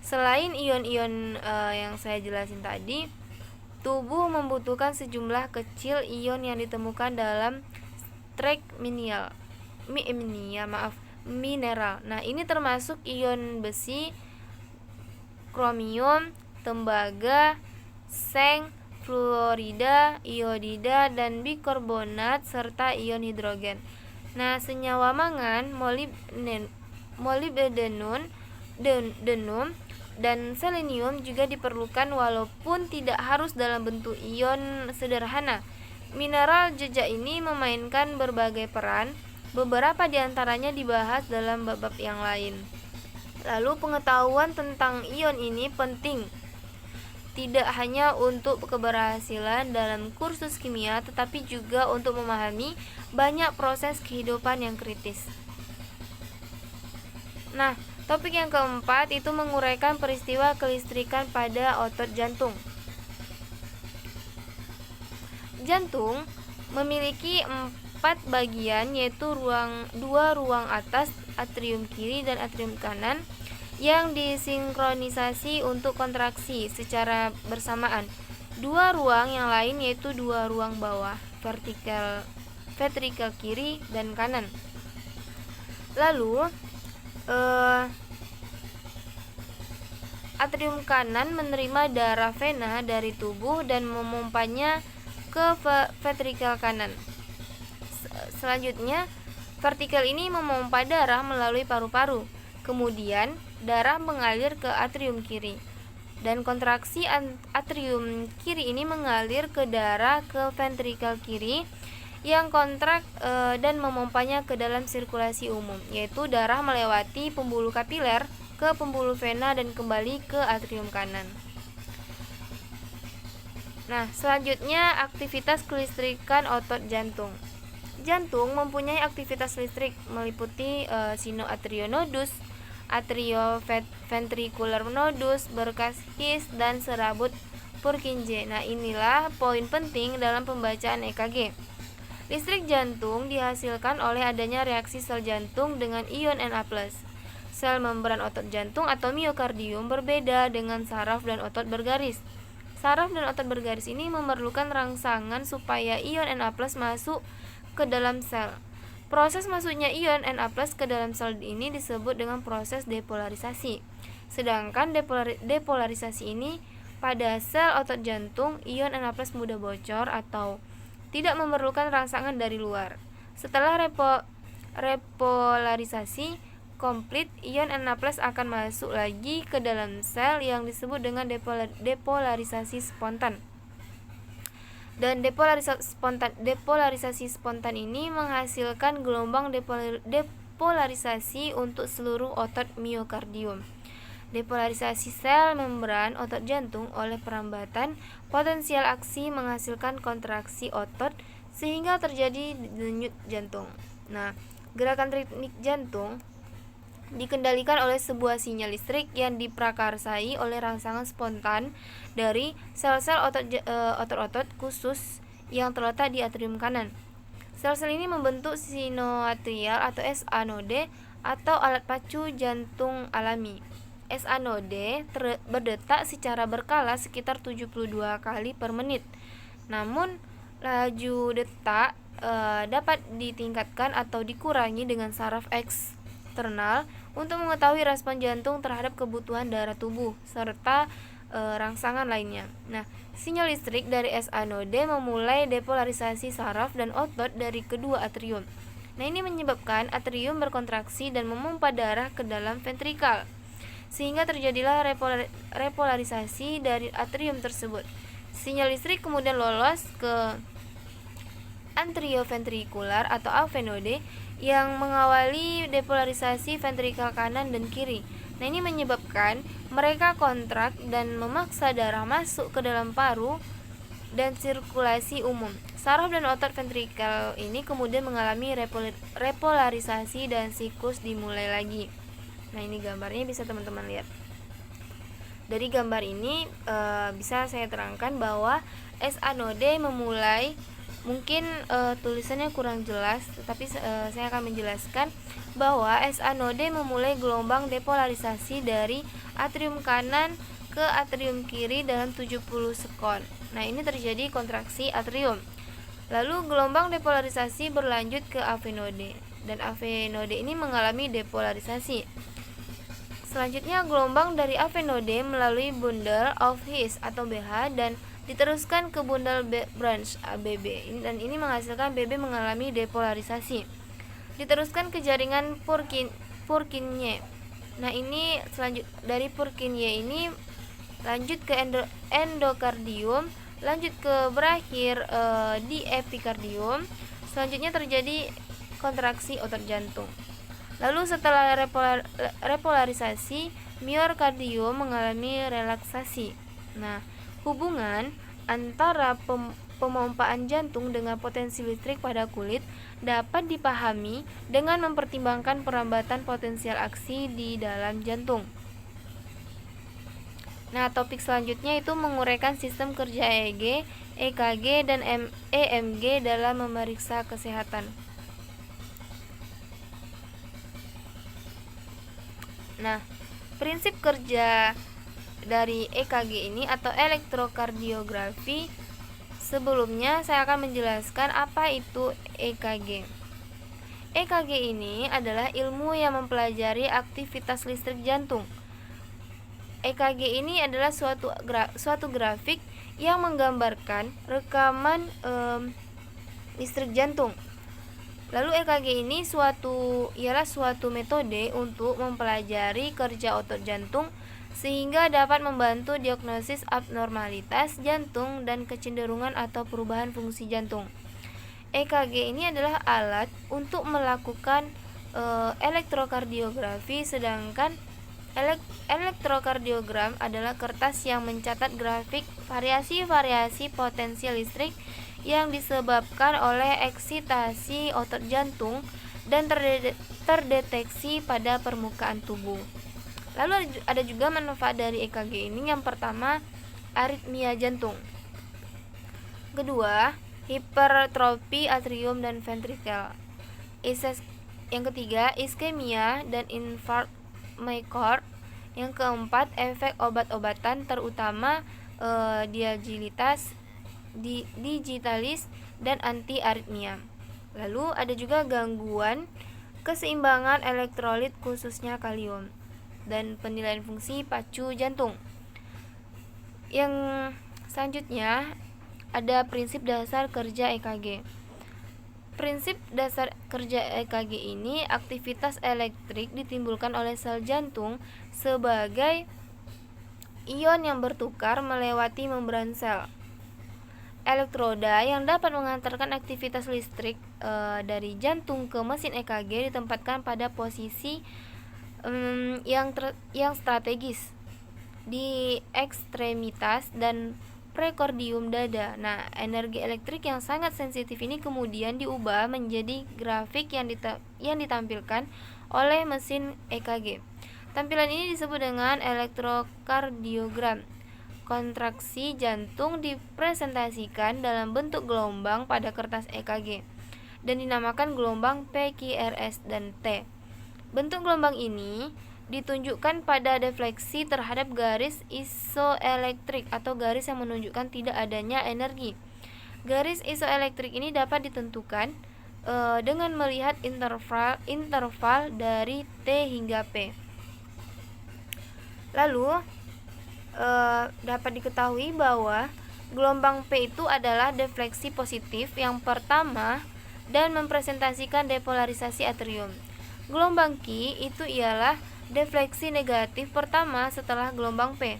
Selain ion-ion yang saya jelasin tadi, tubuh membutuhkan sejumlah kecil ion yang ditemukan dalam trace mineral. Nah, ini termasuk ion besi, kromium, tembaga, seng, fluorida, iodida, dan bikarbonat serta ion hidrogen. Nah, senyawa mangan, molybdenum dan selenium juga diperlukan walaupun tidak harus dalam bentuk ion sederhana. Mineral jejak ini memainkan berbagai peran, beberapa diantaranya dibahas dalam bab-bab yang lain. Lalu pengetahuan tentang ion ini penting, tidak hanya untuk keberhasilan dalam kursus kimia, tetapi juga untuk memahami banyak proses kehidupan yang kritis. Nah, topik yang keempat itu menguraikan peristiwa kelistrikan pada otot jantung. Jantung memiliki 4 bagian, yaitu dua ruang atas, atrium kiri dan atrium kanan, yang disinkronisasi untuk kontraksi secara bersamaan. 2 ruang yang lain yaitu 2 ruang bawah, ventrikel kiri dan kanan. Lalu atrium kanan menerima darah vena dari tubuh dan memompanya ke ventrikel kanan. Selanjutnya, ventrikel ini memompa darah melalui paru-paru. Kemudian, darah mengalir ke atrium kiri. Dan kontraksi atrium kiri ini mengalir ke darah ke ventrikel kiri yang kontrak dan memompanya ke dalam sirkulasi umum, yaitu darah melewati pembuluh kapiler ke pembuluh vena dan kembali ke atrium kanan. Nah, selanjutnya aktivitas kelistrikan otot jantung. Jantung mempunyai aktivitas listrik meliputi sinoatrionodus, atrioventricular nodus, berkas His, dan serabut Purkinje. Nah, inilah poin penting dalam pembacaan EKG. Listrik jantung dihasilkan oleh adanya reaksi sel jantung dengan ion Na+. Sel membran otot jantung atau miokardium berbeda dengan saraf dan otot bergaris. Saraf dan otot bergaris ini memerlukan rangsangan supaya ion Na+ masuk ke dalam sel. Proses masuknya ion Na+ ke dalam sel ini disebut dengan proses depolarisasi. Sedangkan depolarisasi ini pada sel otot jantung, ion Na+ mudah bocor atau tidak memerlukan rangsangan dari luar. Setelah repolarisasi komplit, ion Na+ akan masuk lagi ke dalam sel yang disebut dengan depolarisasi spontan. Dan depolarisasi spontan ini menghasilkan gelombang depolarisasi untuk seluruh otot miokardium. Depolarisasi sel membran otot jantung oleh perambatan potensial aksi menghasilkan kontraksi otot sehingga terjadi denyut jantung. Nah, gerakan ritmik jantung dikendalikan oleh sebuah sinyal listrik yang diprakarsai oleh rangsangan spontan dari sel-sel otot-otot khusus yang terletak di atrium kanan. Sel-sel ini membentuk sinoatrial atau SA node atau alat pacu jantung alami. SA node berdetak secara berkala sekitar 72 kali per menit. Namun, laju detak dapat ditingkatkan atau dikurangi dengan saraf eksternal untuk mengetahui respon jantung terhadap kebutuhan darah tubuh serta rangsangan lainnya. Nah, sinyal listrik dari SA node memulai depolarisasi saraf dan otot dari kedua atrium. Nah, ini menyebabkan atrium berkontraksi dan memompa darah ke dalam ventrikal, sehingga terjadilah repolarisasi dari atrium tersebut. Sinyal listrik kemudian lolos ke anterioventrikular atau AV node yang mengawali depolarisasi ventrikal kanan dan kiri. Nah, ini menyebabkan mereka kontrak dan memaksa darah masuk ke dalam paru dan sirkulasi umum. Saraf dan otot ventrikal ini kemudian mengalami repolarisasi dan siklus dimulai lagi. Nah, ini gambarnya bisa teman-teman lihat. Dari gambar ini bisa saya terangkan bahwa SA node memulai, mungkin tulisannya kurang jelas, tetapi saya akan menjelaskan bahwa SA node memulai gelombang depolarisasi dari atrium kanan ke atrium kiri dalam 70 sekon. Nah, ini terjadi kontraksi atrium. Lalu gelombang depolarisasi berlanjut ke AV node, dan AV node ini mengalami depolarisasi. Selanjutnya, gelombang dari AV node melalui bundle of His atau BH dan diteruskan ke bundle branch ABB, dan ini menghasilkan BB mengalami depolarisasi. Diteruskan ke jaringan Purkinje. Nah, ini dari Purkinje ini lanjut ke endokardium, lanjut ke berakhir di epikardium. Selanjutnya terjadi kontraksi otot jantung. Lalu setelah repolarisasi, miokardium mengalami relaksasi. Nah, hubungan antara pemompaan jantung dengan potensi listrik pada kulit dapat dipahami dengan mempertimbangkan perambatan potensial aksi di dalam jantung. Nah, topik selanjutnya itu menguraikan sistem kerja EEG, EKG, dan EMG dalam memeriksa kesehatan. Nah, prinsip kerja dari EKG ini atau elektrokardiografi, sebelumnya saya akan menjelaskan apa itu EKG. EKG ini adalah ilmu yang mempelajari aktivitas listrik jantung. EKG ini adalah suatu grafik yang menggambarkan rekaman listrik jantung. Lalu EKG ini ialah suatu metode untuk mempelajari kerja otot jantung sehingga dapat membantu diagnosis abnormalitas jantung dan kecenderungan atau perubahan fungsi jantung. EKG ini adalah alat untuk melakukan elektrokardiografi, sedangkan elektrokardiogram adalah kertas yang mencatat grafik variasi-variasi potensial listrik yang disebabkan oleh eksitasi otot jantung dan terdeteksi pada permukaan tubuh. Lalu ada juga manfaat dari EKG ini. Yang pertama, aritmia jantung. Kedua, hipertrofi atrium dan ventrikel. Yang ketiga, iskemia dan infark myocard. Yang keempat, efek obat-obatan terutama digitalis dan anti aritmia. Lalu ada juga gangguan keseimbangan elektrolit khususnya kalium dan penilaian fungsi pacu jantung. Yang selanjutnya ada prinsip dasar kerja EKG. Prinsip dasar kerja EKG ini, aktivitas elektrik ditimbulkan oleh sel jantung sebagai ion yang bertukar melewati membran sel. Elektroda yang dapat mengantarkan aktivitas listrik dari jantung ke mesin EKG ditempatkan pada posisi yang strategis di ekstremitas dan prekordium dada. Nah, energi elektrik yang sangat sensitif ini kemudian diubah menjadi grafik yang ditampilkan oleh mesin EKG. Tampilan ini disebut dengan elektrokardiogram. Kontraksi jantung dipresentasikan dalam bentuk gelombang pada kertas EKG dan dinamakan gelombang P, Q, R, S, dan T. Bentuk gelombang ini ditunjukkan pada defleksi terhadap garis isoelektrik atau garis yang menunjukkan tidak adanya energi. Garis isoelektrik ini dapat ditentukan dengan melihat interval dari T hingga P. Lalu dapat diketahui bahwa gelombang P itu adalah defleksi positif yang pertama dan mempresentasikan depolarisasi atrium. Gelombang Q itu ialah defleksi negatif pertama setelah gelombang P.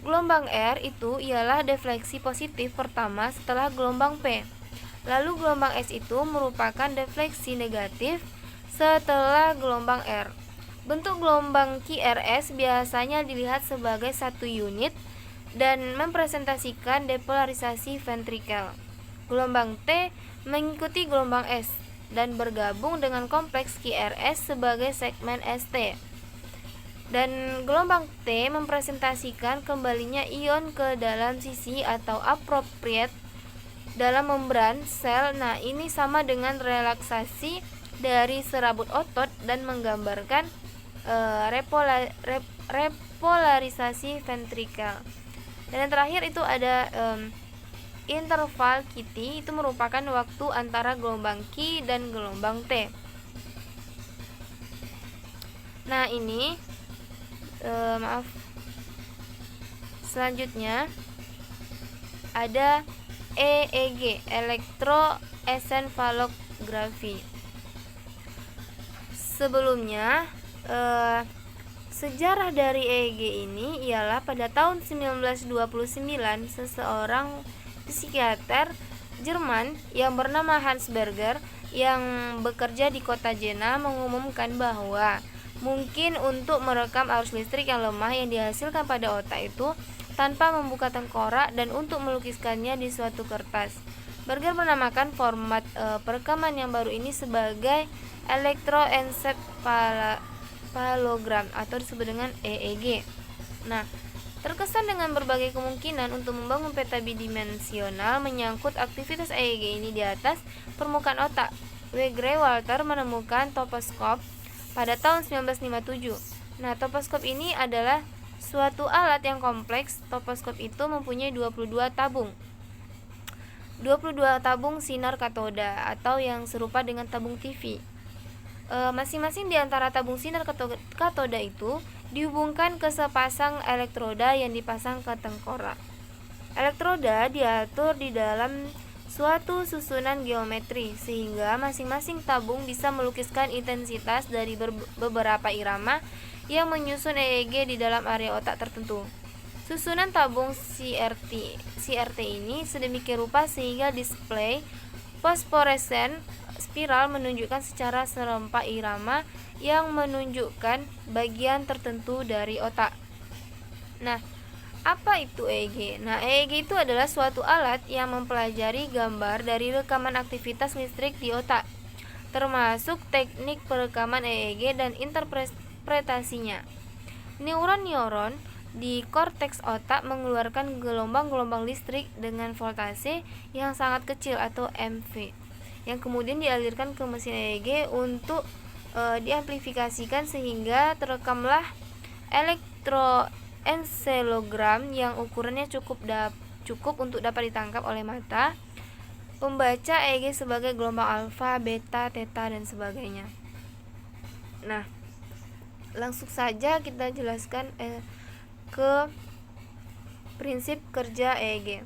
Gelombang R itu ialah defleksi positif pertama setelah gelombang P. Lalu gelombang S itu merupakan defleksi negatif setelah gelombang R. Bentuk gelombang QRS biasanya dilihat sebagai satu unit dan mempresentasikan depolarisasi ventrikel. Gelombang T mengikuti gelombang S dan bergabung dengan kompleks QRS sebagai segmen ST. Dan gelombang T mempresentasikan kembalinya ion ke dalam sisi atau appropriate dalam membran sel. Nah, ini sama dengan relaksasi dari serabut otot dan menggambarkan repolarisasi ventrikel. Dan yang terakhir itu ada interval QT, itu merupakan waktu antara gelombang Q dan gelombang T. Nah, ini selanjutnya ada EEG, elektroencephalografi. Sebelumnya sejarah dari EEG ini ialah pada tahun 1929 seseorang psikiater Jerman yang bernama Hans Berger yang bekerja di kota Jena mengumumkan bahwa mungkin untuk merekam arus listrik yang lemah yang dihasilkan pada otak itu tanpa membuka tengkorak dan untuk melukiskannya di suatu kertas. Berger menamakan format perekaman yang baru ini sebagai elektroencephalogram atau disebut dengan EEG. Nah, terkesan dengan berbagai kemungkinan untuk membangun peta bidimensional menyangkut aktivitas EEG ini di atas permukaan otak. Wegre Walter menemukan toposkop pada tahun 1957. Nah, toposkop ini adalah suatu alat yang kompleks. Toposkop itu mempunyai 22 tabung sinar katoda atau yang serupa dengan tabung TV. Masing-masing di antara tabung sinar katoda itu dihubungkan ke sepasang elektroda yang dipasang ke tengkorak. Elektroda diatur di dalam suatu susunan geometri sehingga masing-masing tabung bisa melukiskan intensitas dari beberapa irama yang menyusun EEG di dalam area otak tertentu. Susunan tabung CRT ini sedemikian rupa sehingga display fosforesen spiral menunjukkan secara serempak irama yang menunjukkan bagian tertentu dari otak. Nah, apa itu EEG? Nah, EEG itu adalah suatu alat yang mempelajari gambar dari rekaman aktivitas listrik di otak, termasuk teknik perekaman EEG dan interpretasinya. Neuron-neuron di korteks otak mengeluarkan gelombang-gelombang listrik dengan voltase yang sangat kecil atau MV, yang kemudian dialirkan ke mesin EEG untuk diamplifikasikan sehingga terekamlah elektroencephalogram yang ukurannya cukup untuk dapat ditangkap oleh mata. membaca EEG sebagai gelombang alfa, beta, theta, dan sebagainya. Nah, langsung saja kita jelaskan ke prinsip kerja EEG.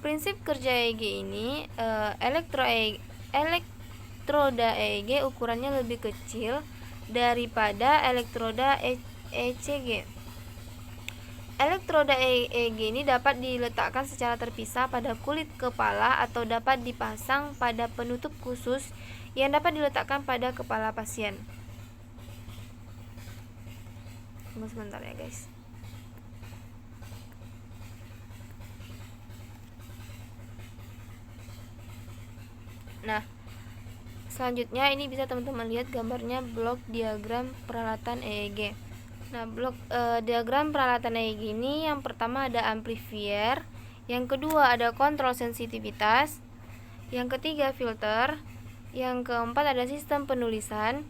Prinsip kerja EEG ini, elektroda EEG ukurannya lebih kecil daripada elektroda ECG. Elektroda EEG ini dapat diletakkan secara terpisah pada kulit kepala atau dapat dipasang pada penutup khusus yang dapat diletakkan pada kepala pasien. Tunggu sebentar ya guys. Nah, selanjutnya ini bisa teman-teman lihat gambarnya blok diagram peralatan EEG. Nah, blok diagram peralatan EEG ini yang pertama ada amplifier, yang kedua ada kontrol sensitivitas, yang ketiga filter, yang keempat ada sistem penulisan,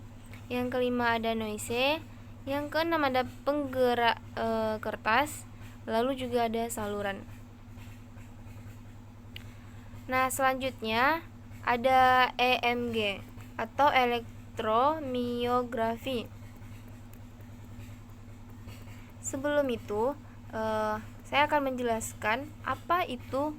yang kelima ada noise, yang keenam ada penggerak kertas, lalu juga ada saluran. Nah, selanjutnya ada EMG atau elektromiografi. Sebelum itu, saya akan menjelaskan apa itu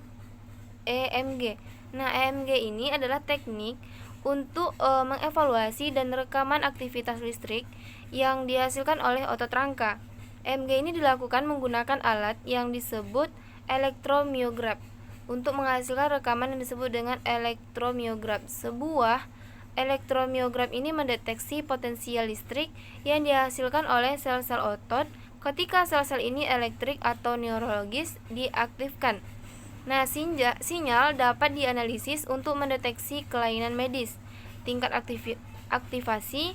EMG. Nah, EMG ini adalah teknik untuk mengevaluasi dan rekaman aktivitas listrik yang dihasilkan oleh otot rangka. EMG ini dilakukan menggunakan alat yang disebut elektromiograf untuk menghasilkan rekaman yang disebut dengan elektromiograf. Sebuah elektromiograf ini mendeteksi potensial listrik yang dihasilkan oleh sel-sel otot ketika sel-sel ini elektrik atau neurologis diaktifkan. Nah, sinyal dapat dianalisis untuk mendeteksi kelainan medis, tingkat aktivasi,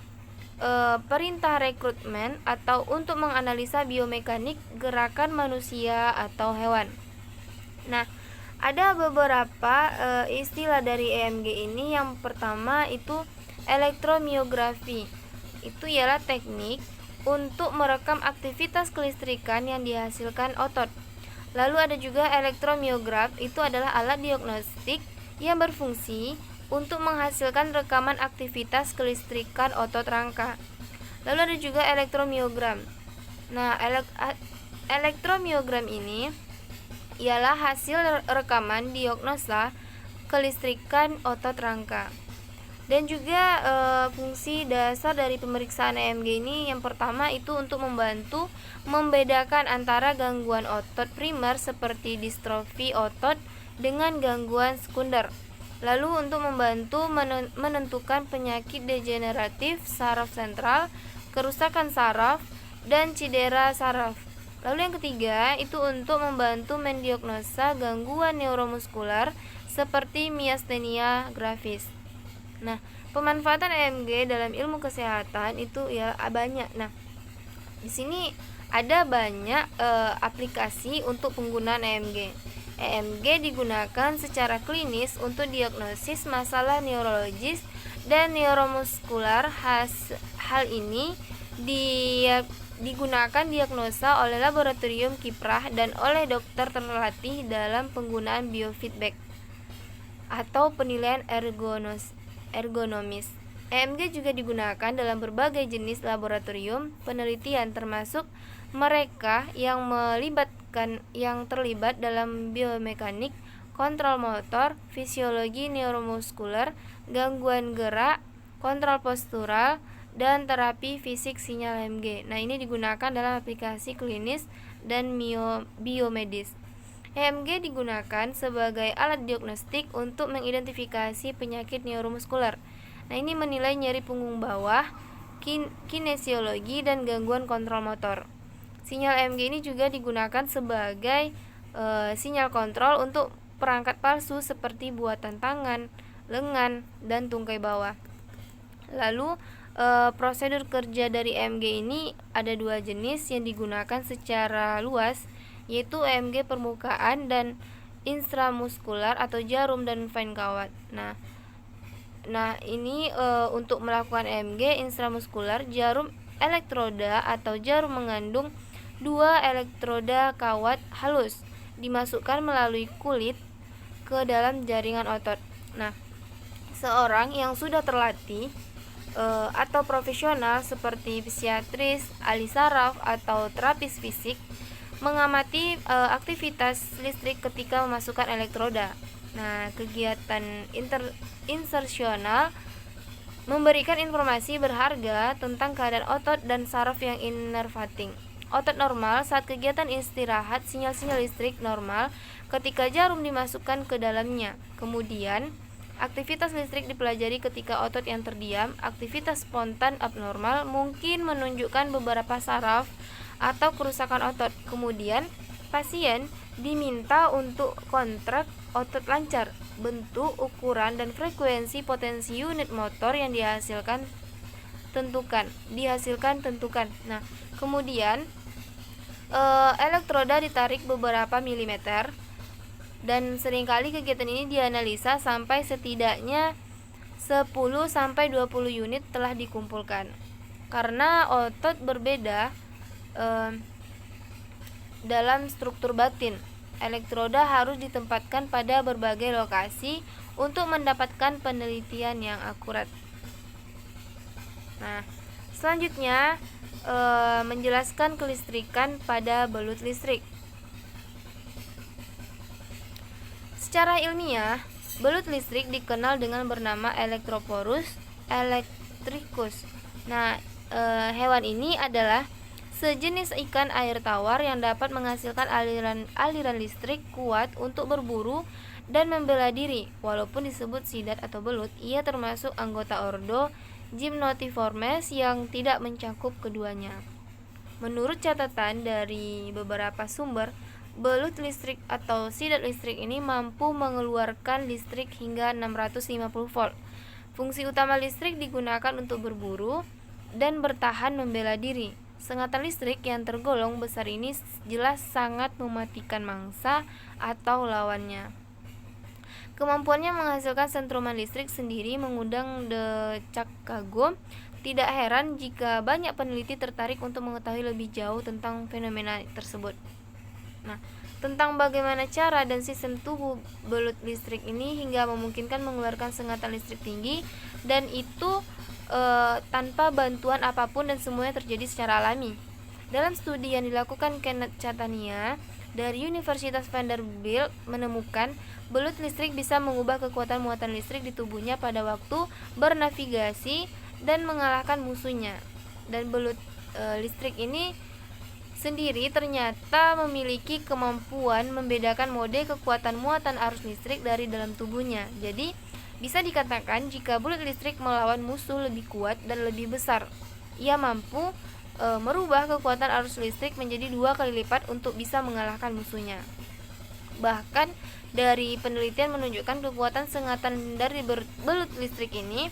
perintah rekrutmen, atau untuk menganalisa biomekanik gerakan manusia atau hewan. Nah, ada beberapa istilah dari EMG ini. Yang pertama itu elektromiografi. Itu ialah teknik untuk merekam aktivitas kelistrikan yang dihasilkan otot. Lalu ada juga elektromiograf, itu adalah alat diagnostik yang berfungsi untuk menghasilkan rekaman aktivitas kelistrikan otot rangka. Lalu ada juga elektromiogram. Nah, elektromiogram ini ialah hasil rekaman diagnosa kelistrikan otot rangka. Dan juga fungsi dasar dari pemeriksaan EMG ini yang pertama itu untuk membantu membedakan antara gangguan otot primer seperti distrofi otot dengan gangguan sekunder. Lalu untuk membantu menentukan penyakit degeneratif saraf sentral, kerusakan saraf, dan cedera saraf. Lalu yang ketiga itu untuk membantu mendiagnosa gangguan neuromuskular seperti miastenia gravis. Nah, pemanfaatan EMG dalam ilmu kesehatan itu ya banyak. Nah, di sini ada banyak aplikasi untuk penggunaan EMG. EMG digunakan secara klinis untuk diagnosis masalah neurologis dan neuromuskular. Hal ini digunakan diagnosa oleh laboratorium kiprah dan oleh dokter terlatih dalam penggunaan biofeedback atau penilaian ergonomis. EMG juga digunakan dalam berbagai jenis laboratorium penelitian, termasuk mereka yang terlibat dalam biomekanik, kontrol motor, fisiologi neuromuskuler, gangguan gerak, kontrol postural, dan terapi fisik sinyal EMG. Nah, ini digunakan dalam aplikasi klinis dan biomedis. EMG digunakan sebagai alat diagnostik untuk mengidentifikasi penyakit neuromuskuler. Nah, ini menilai nyeri punggung bawah, kinesiologi, dan gangguan kontrol motor. Sinyal EMG ini juga digunakan sebagai sinyal kontrol untuk perangkat palsu seperti buatan tangan, lengan, dan tungkai bawah. Lalu prosedur kerja dari EMG ini ada dua jenis yang digunakan secara luas, yaitu EMG permukaan dan intramuskular atau jarum dan vein kawat. Nah, ini untuk melakukan EMG intramuskular, jarum elektroda atau jarum mengandung dua elektroda kawat halus dimasukkan melalui kulit ke dalam jaringan otot. Nah, seorang yang sudah terlatih atau profesional seperti fisiatris, ahli saraf, atau terapis fisik mengamati aktivitas listrik ketika memasukkan elektroda. Nah, kegiatan insersional memberikan informasi berharga tentang keadaan otot dan saraf yang innervating. Otot normal saat kegiatan istirahat, sinyal-sinyal listrik normal ketika jarum dimasukkan ke dalamnya. Kemudian, aktivitas listrik dipelajari ketika otot yang terdiam. Aktivitas spontan abnormal mungkin menunjukkan beberapa saraf atau kerusakan otot. Kemudian, pasien diminta untuk kontrak otot lancar. Bentuk, ukuran, dan frekuensi potensi unit motor yang dihasilkan tentukan. Nah, kemudian elektroda ditarik beberapa milimeter, dan seringkali kegiatan ini dianalisa sampai setidaknya 10-20 unit telah dikumpulkan. Karena otot berbeda dalam struktur batin, elektroda harus ditempatkan pada berbagai lokasi untuk mendapatkan penelitian yang akurat. Nah, selanjutnya menjelaskan kelistrikan pada belut listrik. Secara ilmiah, belut listrik dikenal dengan bernama Electroporus electricus. Nah, hewan ini adalah sejenis ikan air tawar yang dapat menghasilkan aliran listrik kuat untuk berburu dan membela diri. Walaupun disebut sidat atau belut, ia termasuk anggota ordo Gymnotiformes yang tidak mencakup keduanya. Menurut catatan dari beberapa sumber, belut listrik atau sidat listrik ini mampu mengeluarkan listrik hingga 650 volt. Fungsi utama listrik digunakan untuk berburu dan bertahan membela diri. Sengatan listrik yang tergolong besar ini jelas sangat mematikan mangsa atau lawannya. Kemampuannya menghasilkan sentruman listrik sendiri mengundang decak kagum. Tidak heran jika banyak peneliti tertarik untuk mengetahui lebih jauh tentang fenomena tersebut. Nah, tentang bagaimana cara dan sistem tubuh belut listrik ini hingga memungkinkan mengeluarkan sengatan listrik tinggi, dan itu tanpa bantuan apapun dan semuanya terjadi secara alami. Dalam studi yang dilakukan Kenneth Catania dari Universitas Vanderbilt menemukan belut listrik bisa mengubah kekuatan muatan listrik di tubuhnya pada waktu bernavigasi dan mengalahkan musuhnya. Dan belut listrik ini sendiri ternyata memiliki kemampuan membedakan mode kekuatan muatan arus listrik dari dalam tubuhnya. Jadi, bisa dikatakan jika belut listrik melawan musuh lebih kuat dan lebih besar, ia mampu merubah kekuatan arus listrik menjadi 2 kali lipat untuk bisa mengalahkan musuhnya. Bahkan dari penelitian menunjukkan kekuatan sengatan dari belut listrik ini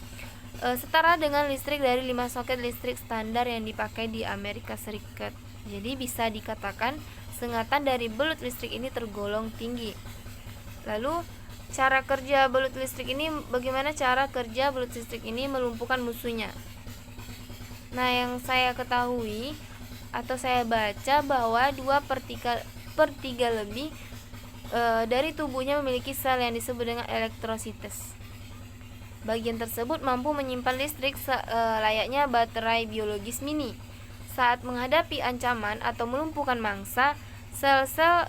setara dengan listrik dari 5 soket listrik standar yang dipakai di Amerika Serikat. Jadi bisa dikatakan sengatan dari belut listrik ini tergolong tinggi. Lalu cara kerja belut listrik ini, bagaimana cara kerja belut listrik ini melumpuhkan musuhnya? Nah, yang saya ketahui atau saya baca bahwa 2/3 lebih dari tubuhnya memiliki sel yang disebut dengan elektrosites. Bagian tersebut mampu menyimpan listrik layaknya baterai biologis mini. Saat menghadapi ancaman atau melumpuhkan mangsa, sel-sel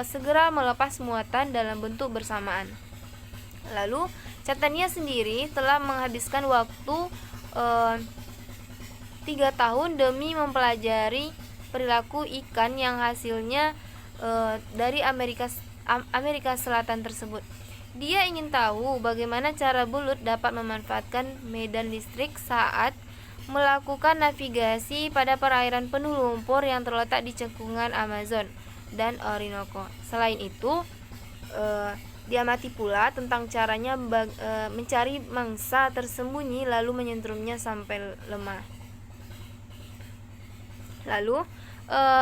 segera melepas muatan dalam bentuk bersamaan. Lalu, Catania sendiri telah menghabiskan waktu 3 tahun demi mempelajari perilaku ikan yang hasilnya dari Amerika Selatan tersebut. Dia ingin tahu bagaimana cara belut dapat memanfaatkan medan listrik saat melakukan navigasi pada perairan penuh lumpur yang terletak di cekungan Amazon dan Orinoco. Selain itu, diamati pula tentang caranya mencari mangsa tersembunyi lalu menyentrumnya sampai lemah. Lalu,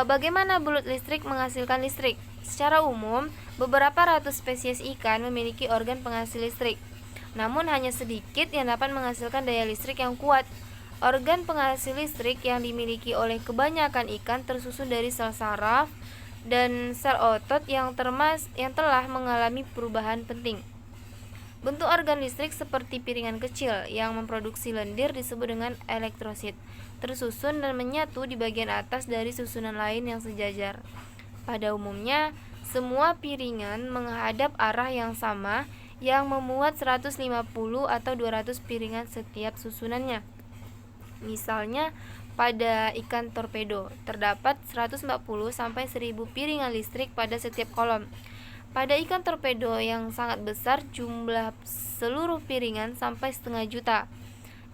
bagaimana belut listrik menghasilkan listrik? Secara umum, beberapa ratus spesies ikan memiliki organ penghasil listrik. Namun hanya sedikit yang dapat menghasilkan daya listrik yang kuat. Organ penghasil listrik yang dimiliki oleh kebanyakan ikan tersusun dari sel saraf, dan sel otot yang telah mengalami perubahan penting. Bentuk organ listrik seperti piringan kecil yang memproduksi lendir disebut dengan elektrosit, tersusun dan menyatu di bagian atas dari susunan lain yang sejajar. Pada umumnya, semua piringan menghadap arah yang sama yang memuat 150 atau 200 piringan setiap susunannya. Misalnya, pada ikan torpedo terdapat 140 sampai 1000 piringan listrik pada setiap kolom. Pada ikan torpedo yang sangat besar, jumlah seluruh piringan sampai setengah juta.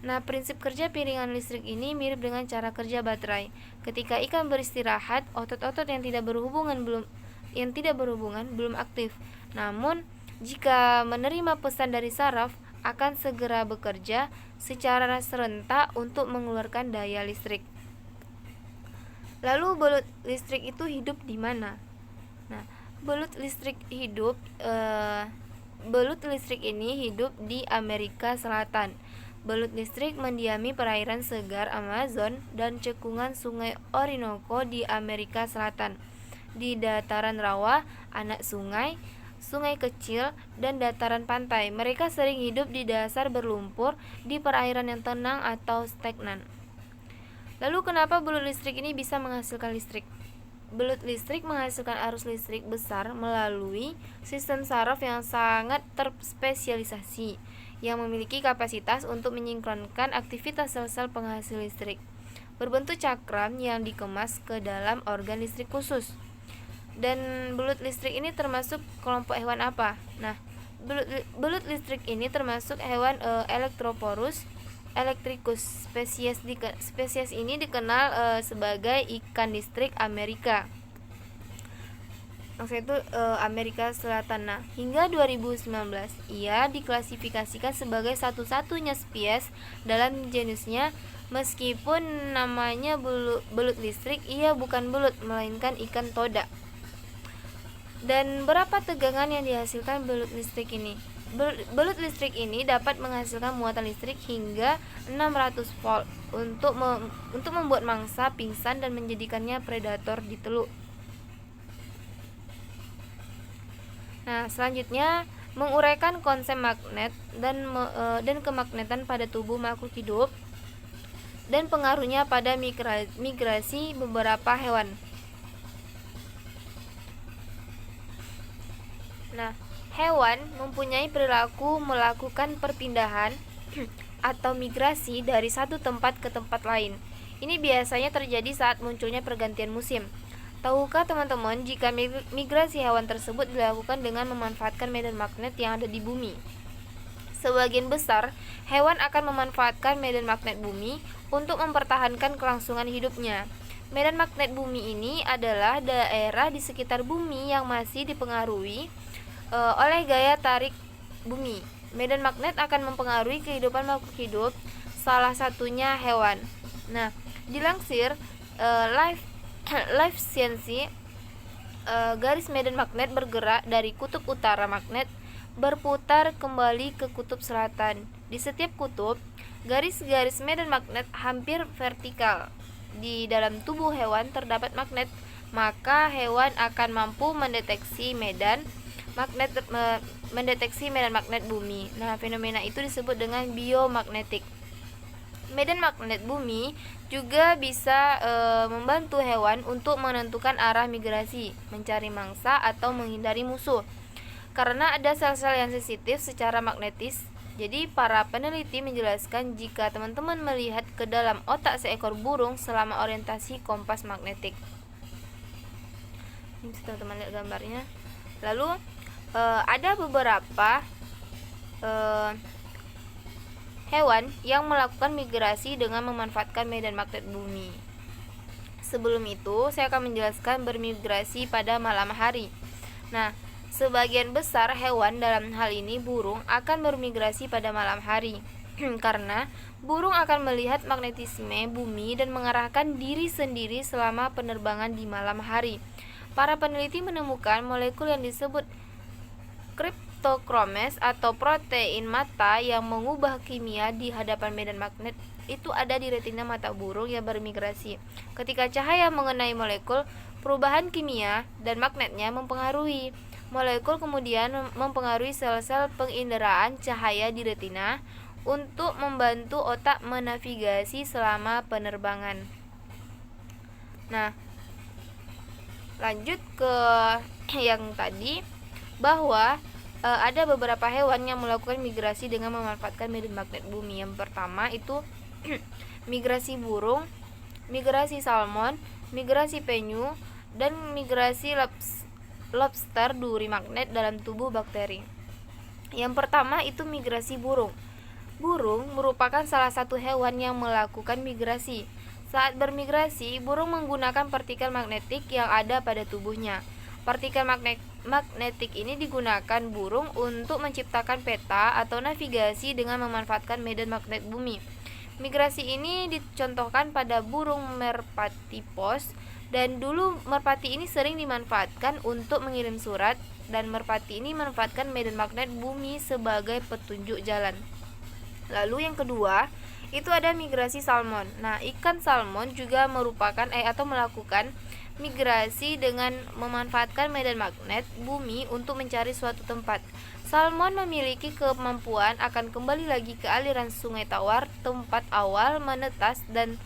Nah, prinsip kerja piringan listrik ini mirip dengan cara kerja baterai. Ketika ikan beristirahat, otot-otot yang tidak berhubungan belum aktif. Namun, jika menerima pesan dari saraf, akan segera bekerja secara serentak untuk mengeluarkan daya listrik. Lalu belut listrik itu hidup di mana? Nah, belut listrik ini hidup di Amerika Selatan. Belut listrik mendiami perairan segar Amazon dan cekungan Sungai Orinoco di Amerika Selatan. Di dataran rawa, anak sungai, sungai kecil, dan dataran pantai. Mereka sering hidup di dasar berlumpur di perairan yang tenang atau stagnan. Lalu kenapa belut listrik ini bisa menghasilkan listrik? Belut listrik menghasilkan arus listrik besar melalui sistem saraf yang sangat terspesialisasi yang memiliki kapasitas untuk menyinkronkan aktivitas sel-sel penghasil listrik berbentuk cakram yang dikemas ke dalam organ listrik khusus. Dan belut listrik ini termasuk kelompok hewan apa? Nah, belut listrik ini termasuk hewan Electroporus electricus. Spesies ini dikenal sebagai ikan listrik Amerika. Maksudnya itu Amerika Selatan. Nah, hingga 2019 ia diklasifikasikan sebagai satu-satunya spesies dalam genusnya. Meskipun namanya belut listrik, ia bukan belut melainkan ikan toda. Dan berapa tegangan yang dihasilkan belut listrik ini? Belut listrik ini dapat menghasilkan muatan listrik hingga 600 volt untuk membuat mangsa pingsan dan menjadikannya predator di teluk. Nah, selanjutnya menguraikan konsep magnet dan kemagnetan pada tubuh makhluk hidup dan pengaruhnya pada migrasi beberapa hewan. Nah, hewan mempunyai perilaku melakukan perpindahan atau migrasi dari satu tempat ke tempat lain. Ini biasanya terjadi saat munculnya pergantian musim. Tahukah teman-teman jika migrasi hewan tersebut dilakukan dengan memanfaatkan medan magnet yang ada di bumi? Sebagian besar hewan akan memanfaatkan medan magnet bumi untuk mempertahankan kelangsungan hidupnya. Medan magnet bumi ini adalah daerah di sekitar bumi yang masih dipengaruhi oleh gaya tarik bumi. Medan magnet akan mempengaruhi kehidupan makhluk hidup, salah satunya hewan. Nah, dilansir Life Science, garis medan magnet bergerak dari kutub utara magnet berputar kembali ke kutub selatan. Di setiap kutub, garis-garis medan magnet hampir vertikal. Di dalam tubuh hewan terdapat magnet, maka hewan akan mampu mendeteksi medan magnet bumi. Nah, fenomena itu disebut dengan biomagnetik. Medan magnet bumi juga bisa membantu hewan untuk menentukan arah migrasi, mencari mangsa atau menghindari musuh. Karena ada sel-sel yang sensitif secara magnetis. Jadi para peneliti menjelaskan jika teman-teman melihat ke dalam otak seekor burung selama orientasi kompas magnetik. Ini teman-teman lihat gambarnya. Lalu ada beberapa hewan yang melakukan migrasi dengan memanfaatkan medan magnet bumi. Sebelum itu, saya akan menjelaskan bermigrasi pada malam hari. Nah, sebagian besar hewan, dalam hal ini burung, akan bermigrasi pada malam hari karena burung akan melihat magnetisme bumi dan mengarahkan diri sendiri selama penerbangan di malam hari. Para peneliti menemukan molekul yang disebut kriptochromes atau protein mata yang mengubah kimia di hadapan medan magnet itu ada di retina mata burung yang bermigrasi. Ketika cahaya mengenai molekul, Perubahan kimia dan magnetnya mempengaruhi molekul, kemudian mempengaruhi sel-sel penginderaan cahaya di retina untuk membantu otak menavigasi selama penerbangan. Nah, lanjut ke yang tadi, bahwa ada beberapa hewan yang melakukan migrasi dengan memanfaatkan medan magnet bumi. Yang pertama itu migrasi burung, migrasi salmon, migrasi penyu, dan migrasi lobster duri magnet dalam tubuh bakteri. Yang pertama itu migrasi burung. Burung merupakan salah satu hewan yang melakukan migrasi. Saat bermigrasi, burung menggunakan partikel magnetik yang ada pada tubuhnya. Partikel magnetik ini digunakan burung untuk menciptakan peta atau navigasi dengan memanfaatkan medan magnet bumi. Migrasi ini dicontohkan pada burung merpati pos, dan dulu merpati ini sering dimanfaatkan untuk mengirim surat, dan merpati ini memanfaatkan medan magnet bumi sebagai petunjuk jalan. Lalu yang kedua, itu ada migrasi salmon. Nah, ikan salmon juga merupakan atau melakukan migrasi dengan memanfaatkan medan magnet bumi untuk mencari suatu tempat. Salmon memiliki kemampuan akan kembali lagi ke aliran sungai tawar, tempat awal menetas dan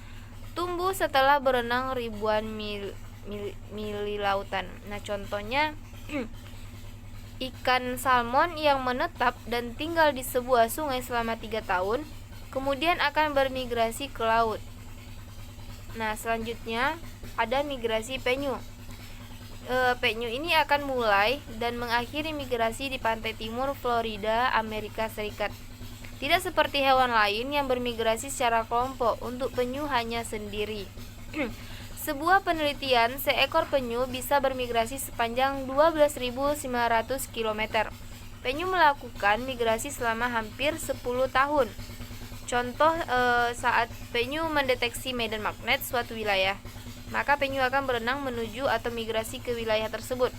tumbuh setelah berenang ribuan mili lautan. Nah, contohnya ikan salmon yang menetap dan tinggal di sebuah sungai selama 3 tahun, kemudian akan bermigrasi ke laut. Nah, selanjutnya ada migrasi penyu. Penyu ini akan mulai dan mengakhiri migrasi di pantai timur Florida, Amerika Serikat. Tidak seperti hewan lain yang bermigrasi secara kelompok, untuk penyu hanya sendiri. Sebuah penelitian, seekor penyu bisa bermigrasi sepanjang 12.900 km. Penyu melakukan migrasi selama hampir 10 tahun. Contoh, saat penyu mendeteksi medan magnet suatu wilayah, maka penyu akan berenang menuju atau migrasi ke wilayah tersebut.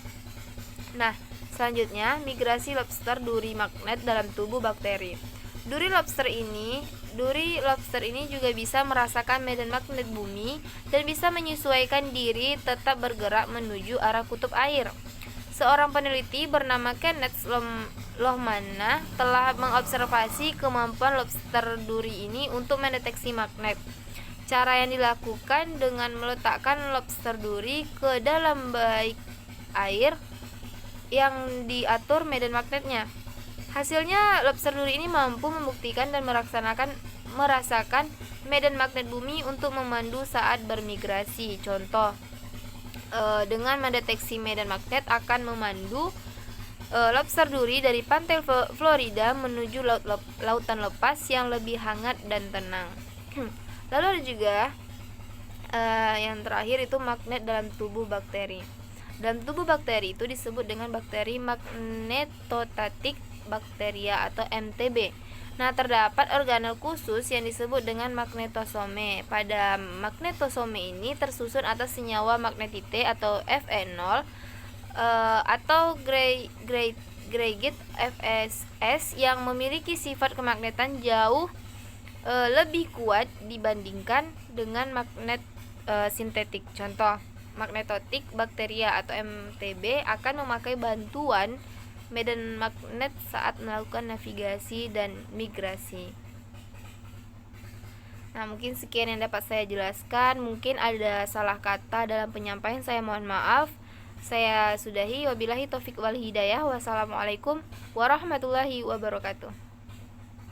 Nah, selanjutnya migrasi lobster duri magnet dalam tubuh bakteri. Duri lobster ini juga bisa merasakan medan magnet bumi dan bisa menyesuaikan diri tetap bergerak menuju arah kutub air. Seorang peneliti bernama Kenneth Lohmann telah mengobservasi kemampuan lobster duri ini untuk mendeteksi magnet. Cara yang dilakukan dengan meletakkan lobster duri ke dalam baik air yang diatur medan magnetnya. Hasilnya, lobster duri ini mampu membuktikan dan merasakan medan magnet bumi untuk memandu saat bermigrasi. Contoh, dengan mendeteksi medan magnet akan memandu lobster duri dari pantai Florida menuju lautan lepas yang lebih hangat dan tenang. Lalu ada juga yang terakhir itu magnet dalam tubuh bakteri. Dalam tubuh bakteri itu disebut dengan bakteri magnetotatik bakteria atau MTB. Nah, terdapat organel khusus yang disebut dengan magnetosome. Pada magnetosome ini tersusun atas senyawa magnetite atau Fe0 atau Greigit FSS yang memiliki sifat kemagnetan jauh lebih kuat dibandingkan dengan magnet sintetik. Contoh, magnetotik bakteria atau MTB akan memakai bantuan medan magnet saat melakukan navigasi dan migrasi. Nah, mungkin sekian yang dapat saya jelaskan. Mungkin ada salah kata dalam penyampaian, saya mohon maaf. Saya sudahi. Wabillahi taufik wal hidayah. Wassalamualaikum warahmatullahi wabarakatuh.